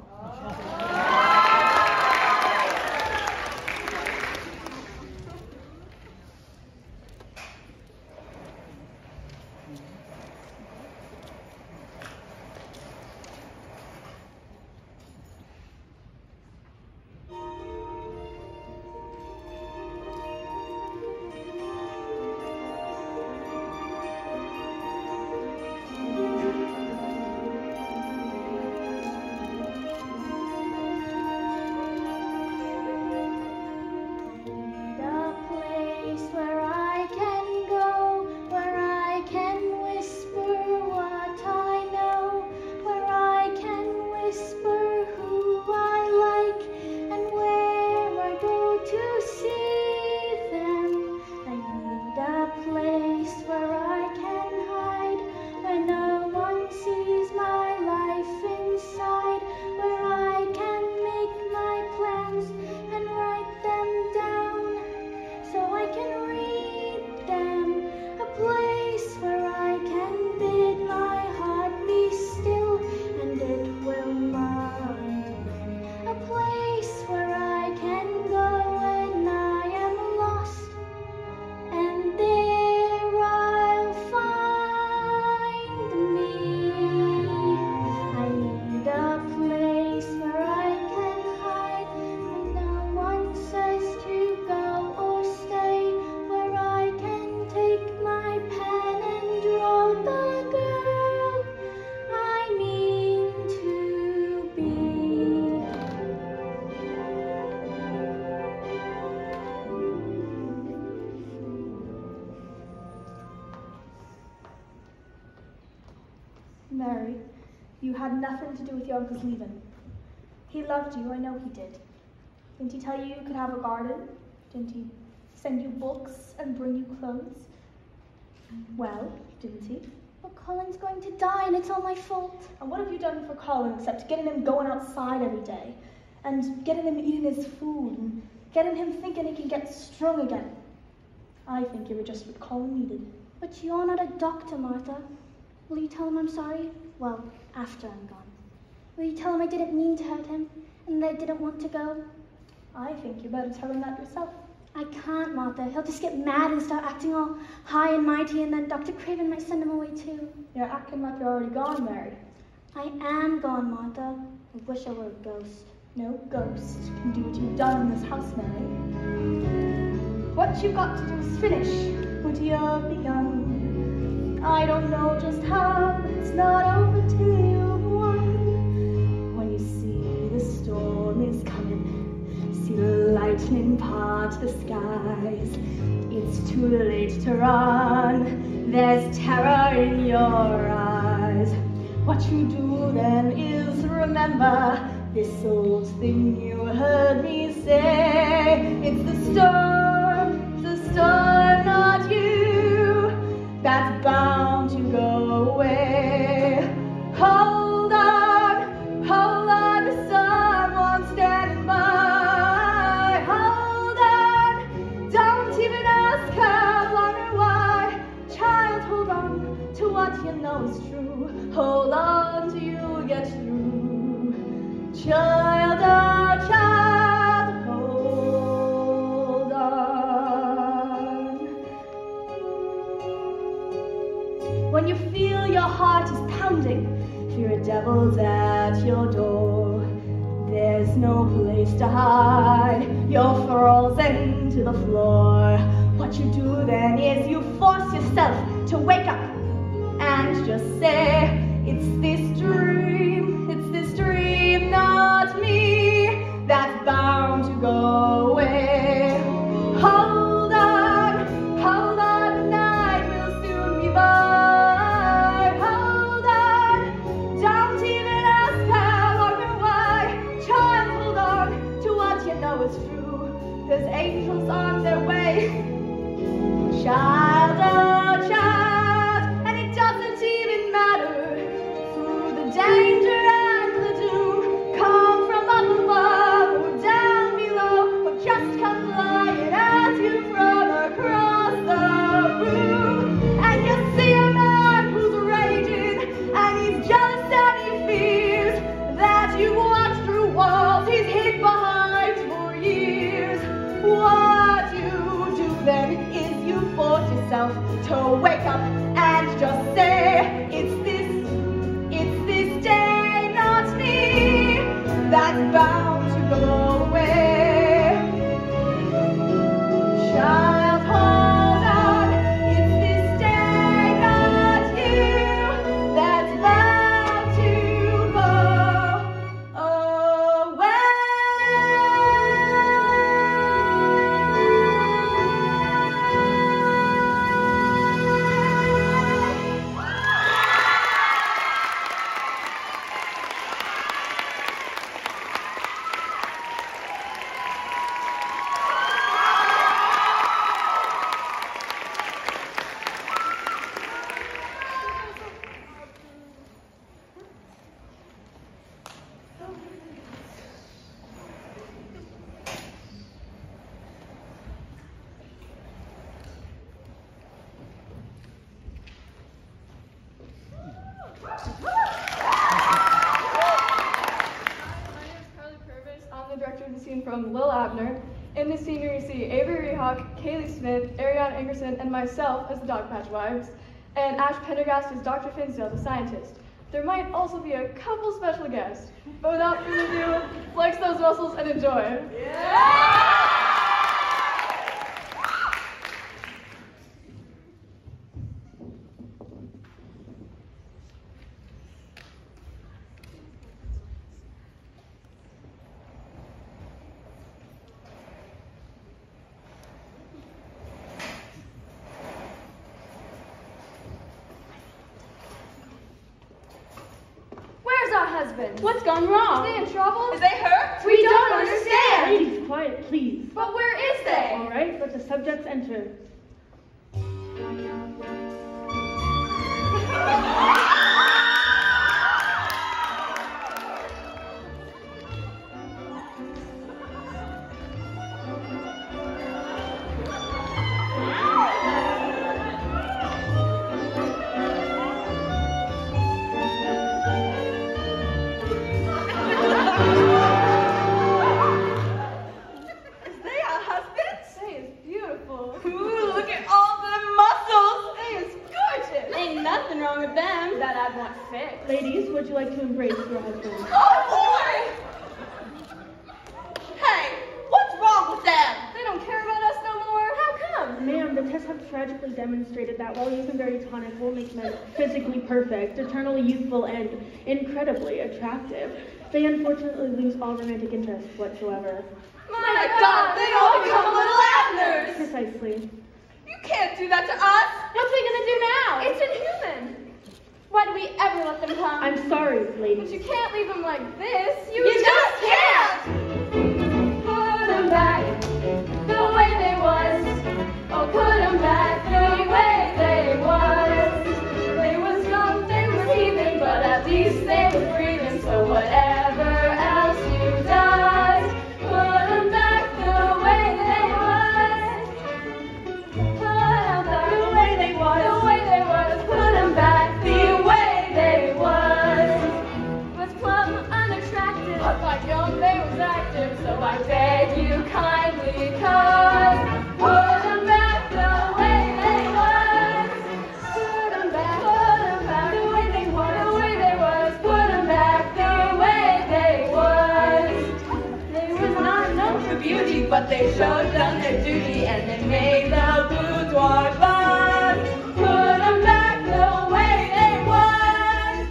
Mary, you had nothing to do with your uncle's leaving. He loved you, I know he did. Didn't he tell you you could have a garden? Didn't he send you books and bring you clothes? Well, didn't he?
But Colin's going to die and it's all my fault.
And what have you done for Colin except getting him going outside every day? And getting him eating his food and getting him thinking he can get strong again? I think you were just what Colin needed.
But you're not a doctor, Martha. Will you tell him I'm sorry? Well, after I'm gone. Will you tell him I didn't mean to hurt him and that I didn't want to go?
I think you better tell him that yourself.
I can't, Martha. He'll just get mad and start acting all high and mighty, and then Dr. Craven might send him away too.
You're acting like you're already gone, Mary.
I am gone, Martha. I wish I were a ghost.
No ghost can do what you've done in this house, Mary. What you've got to do is finish what you've begun. I don't know just how, but it's not over till you've won. When you see the storm is coming, see the lightning part the skies, it's too late to run. There's terror in your eyes. What you do then is remember this old thing you heard me say. It's the storm, not you, that's bound to go away. Hold on to someone standing by. Hold on, don't even ask how, wonder why. Child, hold on to what you know is true. Hold on till you get through. Child, oh child, hold on. When you feel your heart is pounding, fear a devil's at your door, there's no place to hide, you're frozen to the floor. What you do then is you force yourself to wake up and just say, it's this dream, not me, that's bound to go away. Hold on, the night will soon be by. Hold on, don't even ask how or why. Child, hold on to what you know is true. There's angels on their way. Child, oh child, and it doesn't even matter. Through the danger and the doom, come from up above or down below, or just come flying at you from across the room. And you see a man who's raging, and he's jealous and he fears that you walked through walls he's hid behind for years. What you do then is you force yourself to wake up and just say, it's this day, not me, that's bound to go away. Child, hold on, it's this day, not you, that's bound to go away.
I'm the director of the scene from Lil Abner. In this scene, you see Avery Rehawk, Kaylee Smith, Ariana Ingerson, and myself as the Dog Patch Wives, and Ash Pendergast as Dr. Finsdale, the scientist. There might also be a couple special guests, but without further ado, flex those muscles and enjoy.
husbands.
What's gone wrong?
Are they in trouble?
Is they hurt?
We don't understand.
Ladies, quiet, please.
But where is they?
All right, let the subjects enter. Ladies, would you like to embrace your husband?
Oh, boy! Hey, what's wrong with them?
They don't care about us no more. How come?
Ma'am, the tests have tragically demonstrated that while using berry tonic will make men physically perfect, eternally youthful, and incredibly attractive, they unfortunately lose all romantic interest whatsoever.
My God, they all become little Abners!
Precisely.
You can't do that to us!
What's we gonna do now?
It's inhuman!
Why do we ever let them come?
I'm sorry, ladies.
But you can't leave them like this.
You just can't!
Put them back the way they was. Oh, put them back the way they was. They was young, they was heathen, but at least they were breathing. So whatever else you done, put them back the way they was. Put them back the way they was. The way they was. Put them back the way they was plumb unattractive, but like young they was active, so I beg you kindly, cause put them back the way they was. Put them back the way they was, the way they was. Put them back the way they was. They was not known for beauty, but they showed them their duty, and they made the boudoir fun. Put them back the way they was.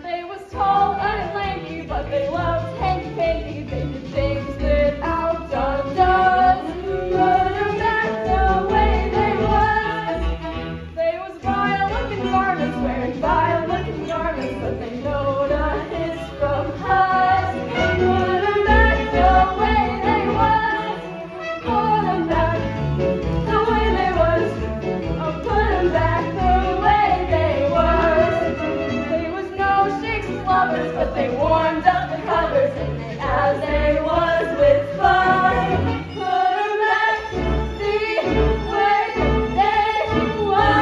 They was tall and lanky, but they loved hanky-panky. They did things that outdone does. Put them back the way they was. They was vile-looking garments, wearing vile-looking garments, but they knowed a hiss from us. Put them back the way they was. Put them back the way they was. Oh, put them back the way they was. They was no shakes lovers, but they warmed up the covers, and as they was with fun, put them back the way they was.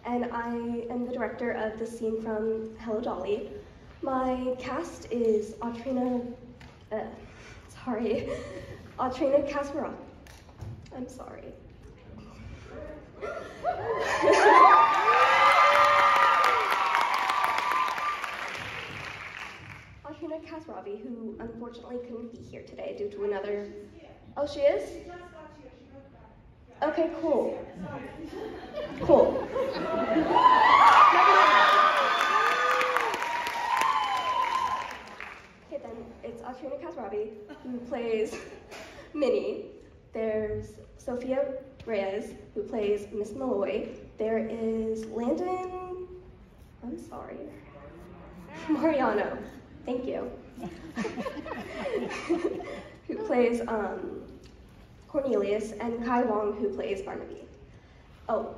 And I am the director of the scene from Hello Dolly. My cast is Audrina Kasparov. I'm sorry. Audrina Kasparov, who unfortunately couldn't be here today due to another... Oh, she is? Okay, cool. Cool. Okay, then it's Audrina Kasparov, who plays Minnie,
There's Sophia Reyes, who plays Miss Malloy. There is Landon, I'm sorry, Mariano, thank you, who plays Cornelius, and Kai Wong, who plays Barnaby. Oh,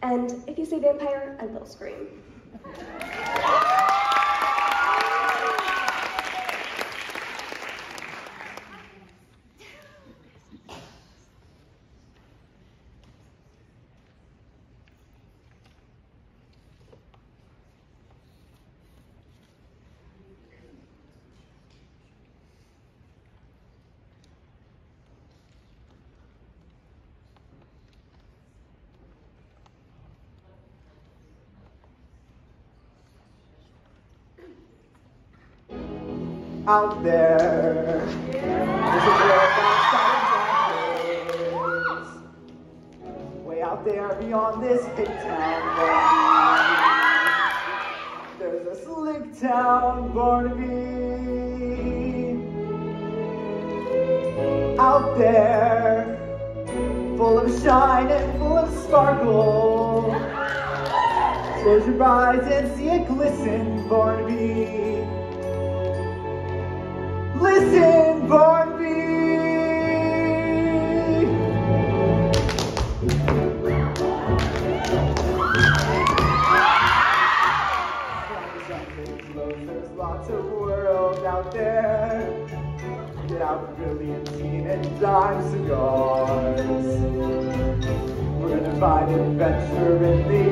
and if you say vampire, I will scream.
Out there, there's a world outside of darkness. Way out there beyond this hick town, Barnaby. There's a slick town, Barnaby. Out there, full of shine and full of sparkle. Close your eyes and see it glisten, Barnaby. Listen, Barnaby! There's lots of world out there. Get out brilliantine and dime cigars. We're gonna find adventure in the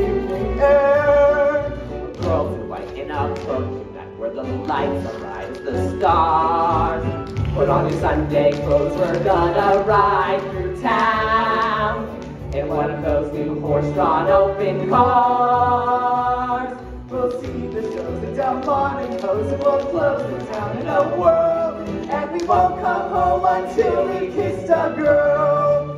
evening air.
Girls in white in a book. Where the lights arise, the stars. Put on your Sunday clothes, we're gonna ride through town in one of those new horse-drawn open cars.
We'll see the shows in demonic pose, and we'll close the town in a whirl, and we won't come home until we kissed a girl.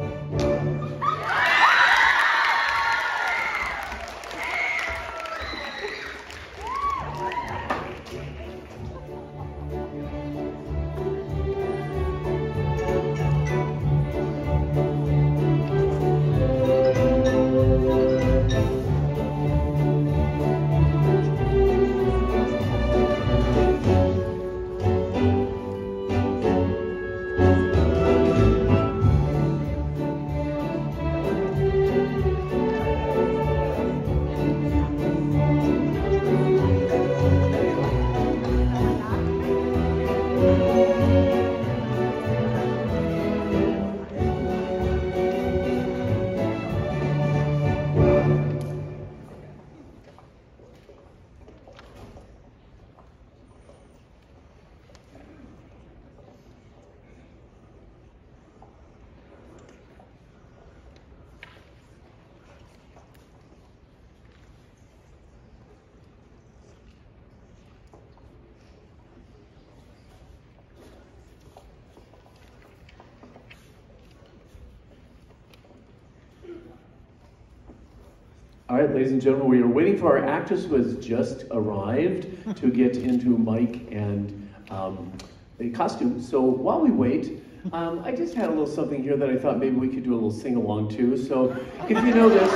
All right, ladies and gentlemen, we are waiting for our actress who has just arrived to get into mic and a costume. So while we wait, I just had a little something here that I thought maybe we could do a little sing-along too. So if you know this,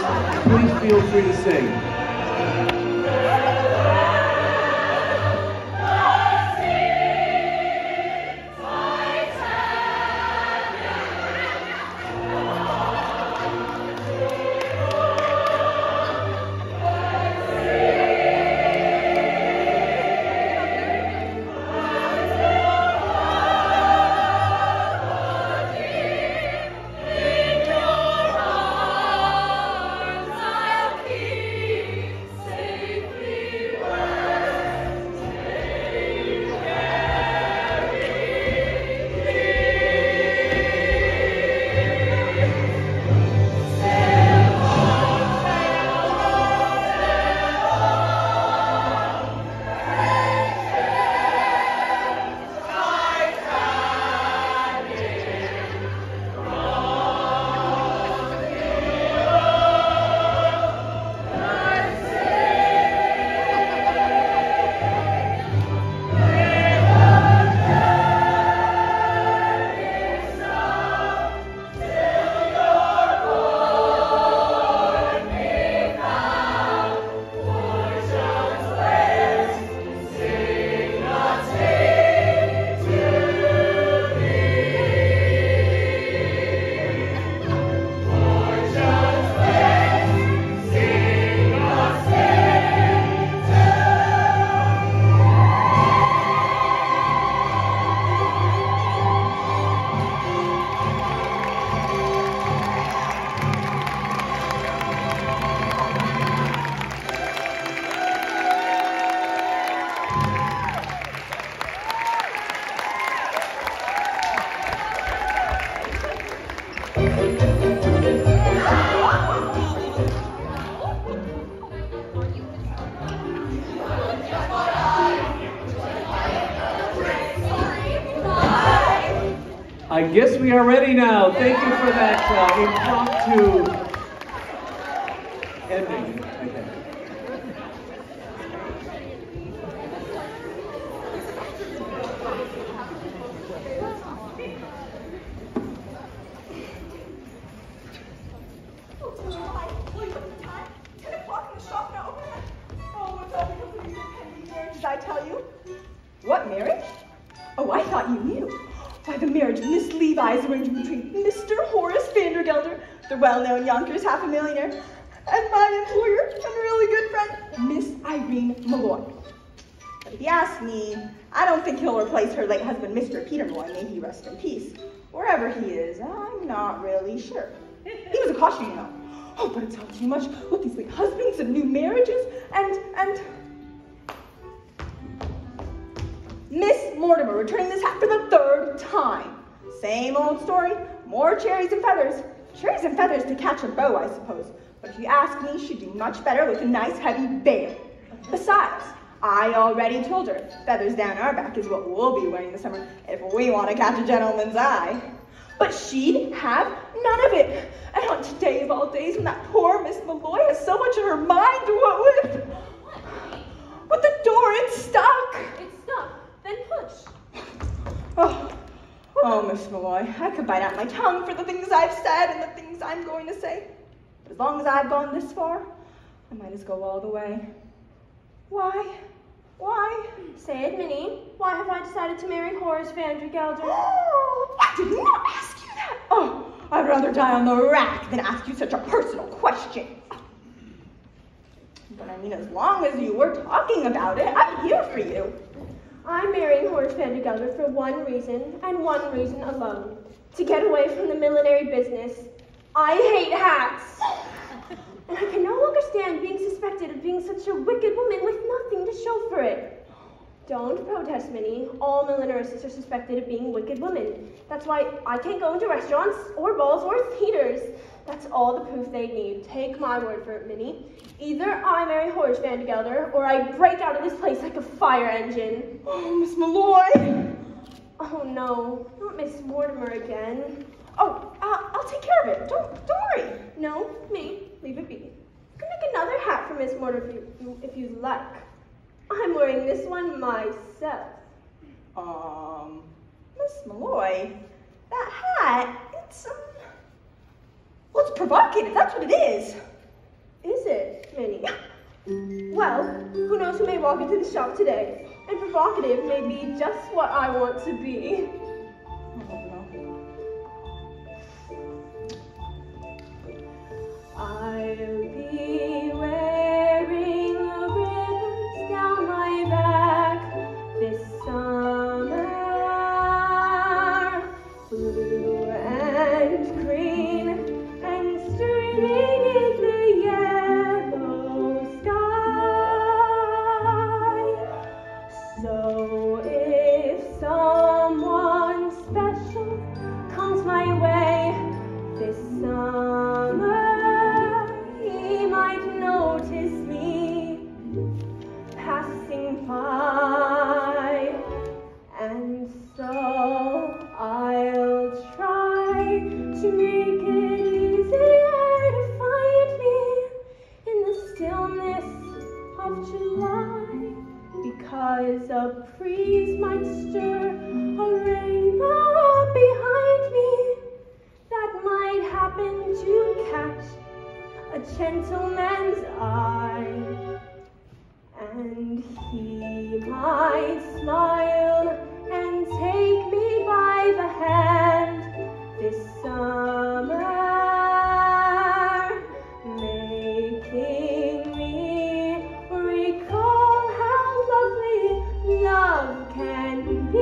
please feel free to sing.
Keep
I guess we are ready now. Thank you for that impromptu ending. Okay.
Did I tell you? What marriage? Oh, I thought you knew. Why, the marriage Miss Levi's arrangement between Mr. Horace Vandergelder, the well-known Yonkers half-a-millionaire, and my employer and really good friend, Miss Irene Malloy. But if you ask me, I don't think he'll replace her late husband, Mr. Peter Malloy, may he rest in peace. Wherever he is, I'm not really sure. He was a caution, you know. Oh, but it's all too much with these late husbands and new marriages, and... Miss Mortimer returning this hat for the 3rd time. Same old story, more cherries and feathers. Cherries and feathers to catch a bow, I suppose. But if you ask me, she'd do much better with a nice heavy veil. Besides, I already told her, feathers down our back is what we'll be wearing this summer if we want to catch a gentleman's eye. But she'd have none of it. And on today of all days, when that poor Miss Malloy has so much on her mind, what with? But the door, it's stuck.
It's stuck. Then push.
Oh, Miss Malloy, I could bite out my tongue for the things I've said and the things I'm going to say. But as long as I've gone this far, I might as go all the way. Why? Why?
Say it, Minnie. Why have I decided to marry Horace Vandergelder?
Oh, I did not ask you that. Oh, I'd rather die on the rack than ask you such a personal question. But I mean, as long as you were talking about it, I'm here for you.
I'm marrying Horace Vandergelder for one reason, and one reason alone. To get away from the millinery business. I hate hats! And I can no longer stand being suspected of being such a wicked woman with nothing to show for it. Don't protest, Minnie. All millinerists are suspected of being wicked women. That's why I can't go into restaurants, or balls, or theaters. That's all the proof they need. Take my word for it, Minnie. Either I marry Horace Vandergelder, or I break out of this place like a fire engine.
Oh, Miss Malloy!
Oh, no. Not Miss Mortimer again.
Oh, I'll take care of it. Don't worry.
No, me. Leave it be. You can make another hat for Miss Mortimer if you like. I'm wearing this one myself.
Miss Malloy, that hat, well, it's provocative, that's what it is.
Is it, Minnie? Well, who knows who may walk into the shop today, and provocative may be just what I want to be. I'll be wearing ribbons down my back this summer, blue and green and streaming in the yellow sky. So if someone special comes my way this summer, he might notice me passing by, and so I'll try to make it easier to find me in the stillness of July, because a breeze might stir a rainbow behind me that might happen to catch a gentleman's eye, and he might smile and take me by the hand this summer, making me recall how lovely love can be.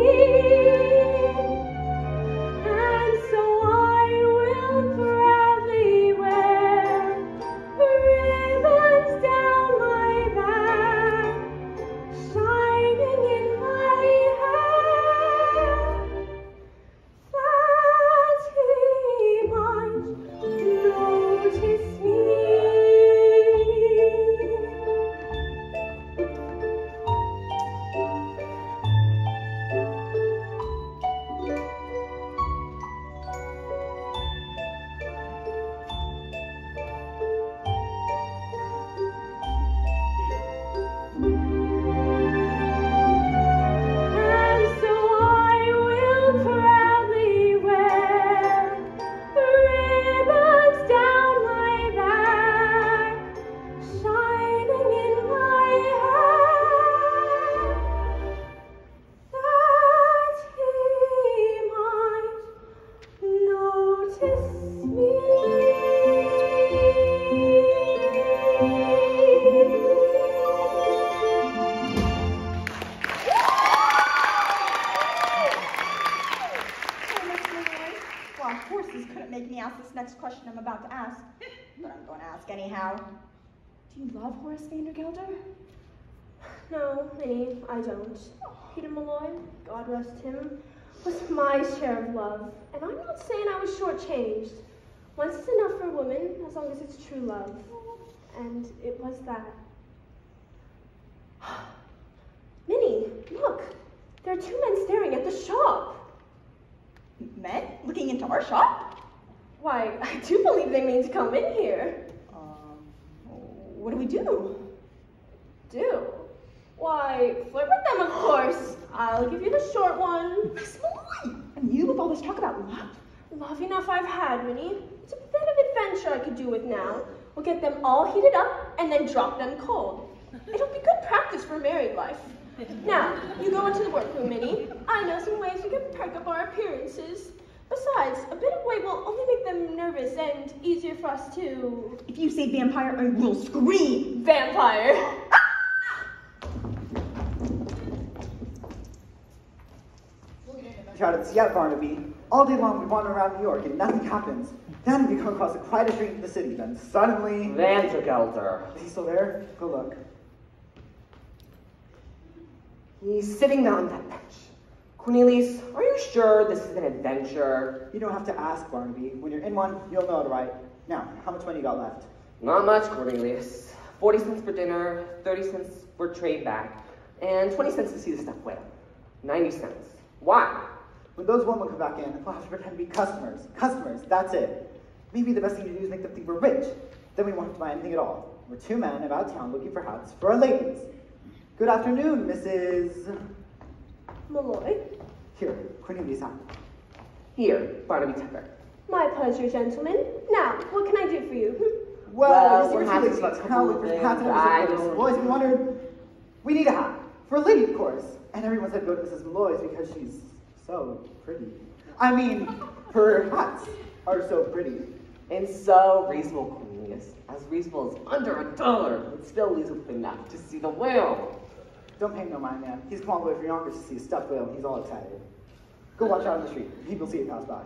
sciences couldn't make me ask this next question I'm about to ask, but I'm going to ask anyhow. Do you love Horace Vandergelder?
No, Minnie, I don't. Peter Malloy, God rest him, was my share of love, and I'm not saying I was shortchanged. Once is enough for a woman, as long as it's true love. And it was that. Minnie, look! There are two men staring at the shop.
Men? Looking into our shop?
Why, I do believe they mean to come in here.
What do we do?
Do? Why, flirt with them, of course. I'll give you the short one.
Miss Malloy! And you with all this talk about love?
Love enough I've had, Minnie. It's a bit of adventure I could do with now. We'll get them all heated up and then drop them cold. It'll be good practice for married life. Now, you go into the workroom, Minnie. I know some ways we can perk up our appearances. Besides, a bit of weight will only make them nervous and easier for us to...
If you say vampire, I will scream!
Vampire!
Crowded Seattle, Barnaby. All day long we wander around New York and nothing happens. Then we come across the quietest street in the city. Then suddenly...
Vandergelder.
Is he still there? Go look.
He's sitting on that bench. Cornelius, are you sure this is an adventure?
You don't have to ask, Barnaby. When you're in one, you'll know it right. Now, how much money you got left?
Not much, Cornelius. 40 cents for dinner, 30 cents for trade back, and 20 cents to see the stuffed whale. 90 cents. Why?
When those women come back in, we'll have to pretend to be customers. Customers, that's it. Maybe the best thing to do is make them think we're rich. Then we won't have to buy anything at all. We're two men about town looking for hats for our ladies. Good afternoon, Mrs.
Malloy.
Here, Cornelius hat.
Here, Barnaby Tucker.
My pleasure, gentlemen. Now, what can I do for you?
Well,
we're having a couple of things.
Boys, we wondered, we need a hat. For a lady, of course. And everyone said go to Mrs. Malloy's because she's so pretty. I mean, her hats are so pretty.
And so reasonable, Cornelius. As reasonable as under $1, but still leaves with enough to see the whale.
Don't pay no mind, man. He's come all the way from Yonkers to see a stuffed whale, and he's all excited. Go watch out on the street. People see it pass by.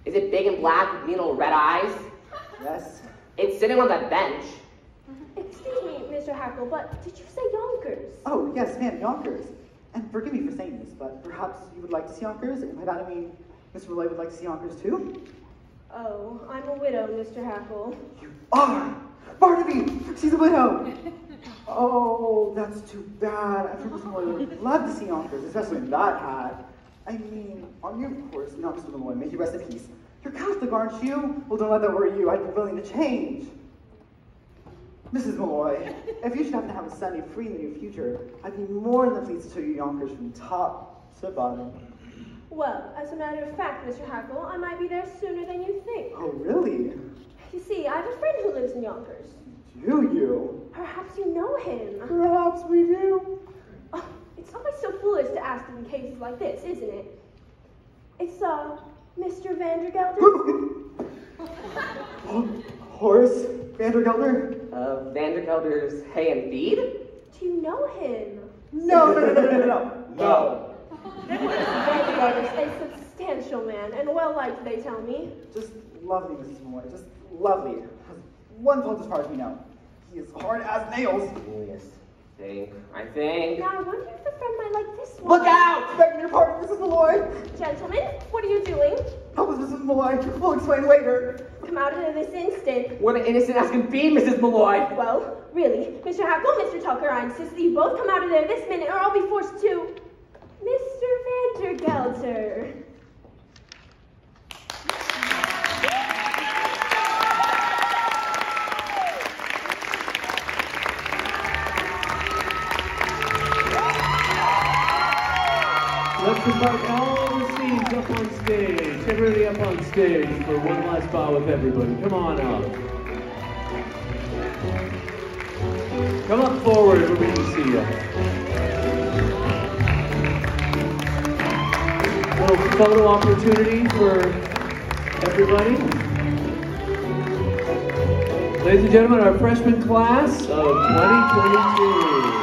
Is it big and black with little red eyes?
Yes.
It's sitting on that bench.
Excuse me, Mr. Hackle, but did you say Yonkers?
Oh, yes, ma'am, Yonkers. And forgive me for saying this, but perhaps you would like to see Yonkers? And by that I mean, Mr. Malloy would like to see Yonkers too?
Oh, I'm a widow, Mr. Hackle.
You are! Barnaby! She's a widow! Oh, that's too bad. I'm sure Mr. Malloy would love to see Yonkers, especially in that hat. I mean, on you, of course, not Mr. Malloy. May he rest in peace. You're Catholic, aren't you? Well, don't let that worry you. I'd be willing to change. Mrs. Malloy, if you should happen to have a Sunday free in the near future, I'd be more than pleased to show you Yonkers from top to bottom.
Well, as a matter of fact, Mr. Hackle, I might be there sooner than you think.
Oh, really?
You see, I have a friend who lives in Yonkers.
Do you?
Perhaps you know him.
Perhaps we do.
Oh, it's always so foolish to ask in cases like this, isn't it? It's, Mr. Vandergelder?
Horace Vandergelder?
Vandergelder's hay and feed?
Do you know him?
No.
No.
Vandergelder's a substantial man, and well-liked, they tell me.
Just lovely, Mrs. Malloy. Just lovely. Has one fault as far as we know. He is hard as nails.
Yes. I think.
Now, I wonder if the friend might like this one.
Look out!
Begging your pardon, Mrs. Malloy.
Gentlemen, what are you doing?
Help us, Mrs. Malloy. We'll explain later.
Come out of there this instant.
What an innocent as can be, Mrs. Malloy.
Well, really, Mr. Hackle, Mr. Tucker, I insist that you both come out of there this minute or I'll be forced to... Mr. Vandergelder.
Let's invite all the scenes up on stage. Everybody up on stage for one last bow with everybody. Come on up. Come up forward where we can see you. A little photo opportunity for everybody. Ladies and gentlemen, our freshman class of 2022.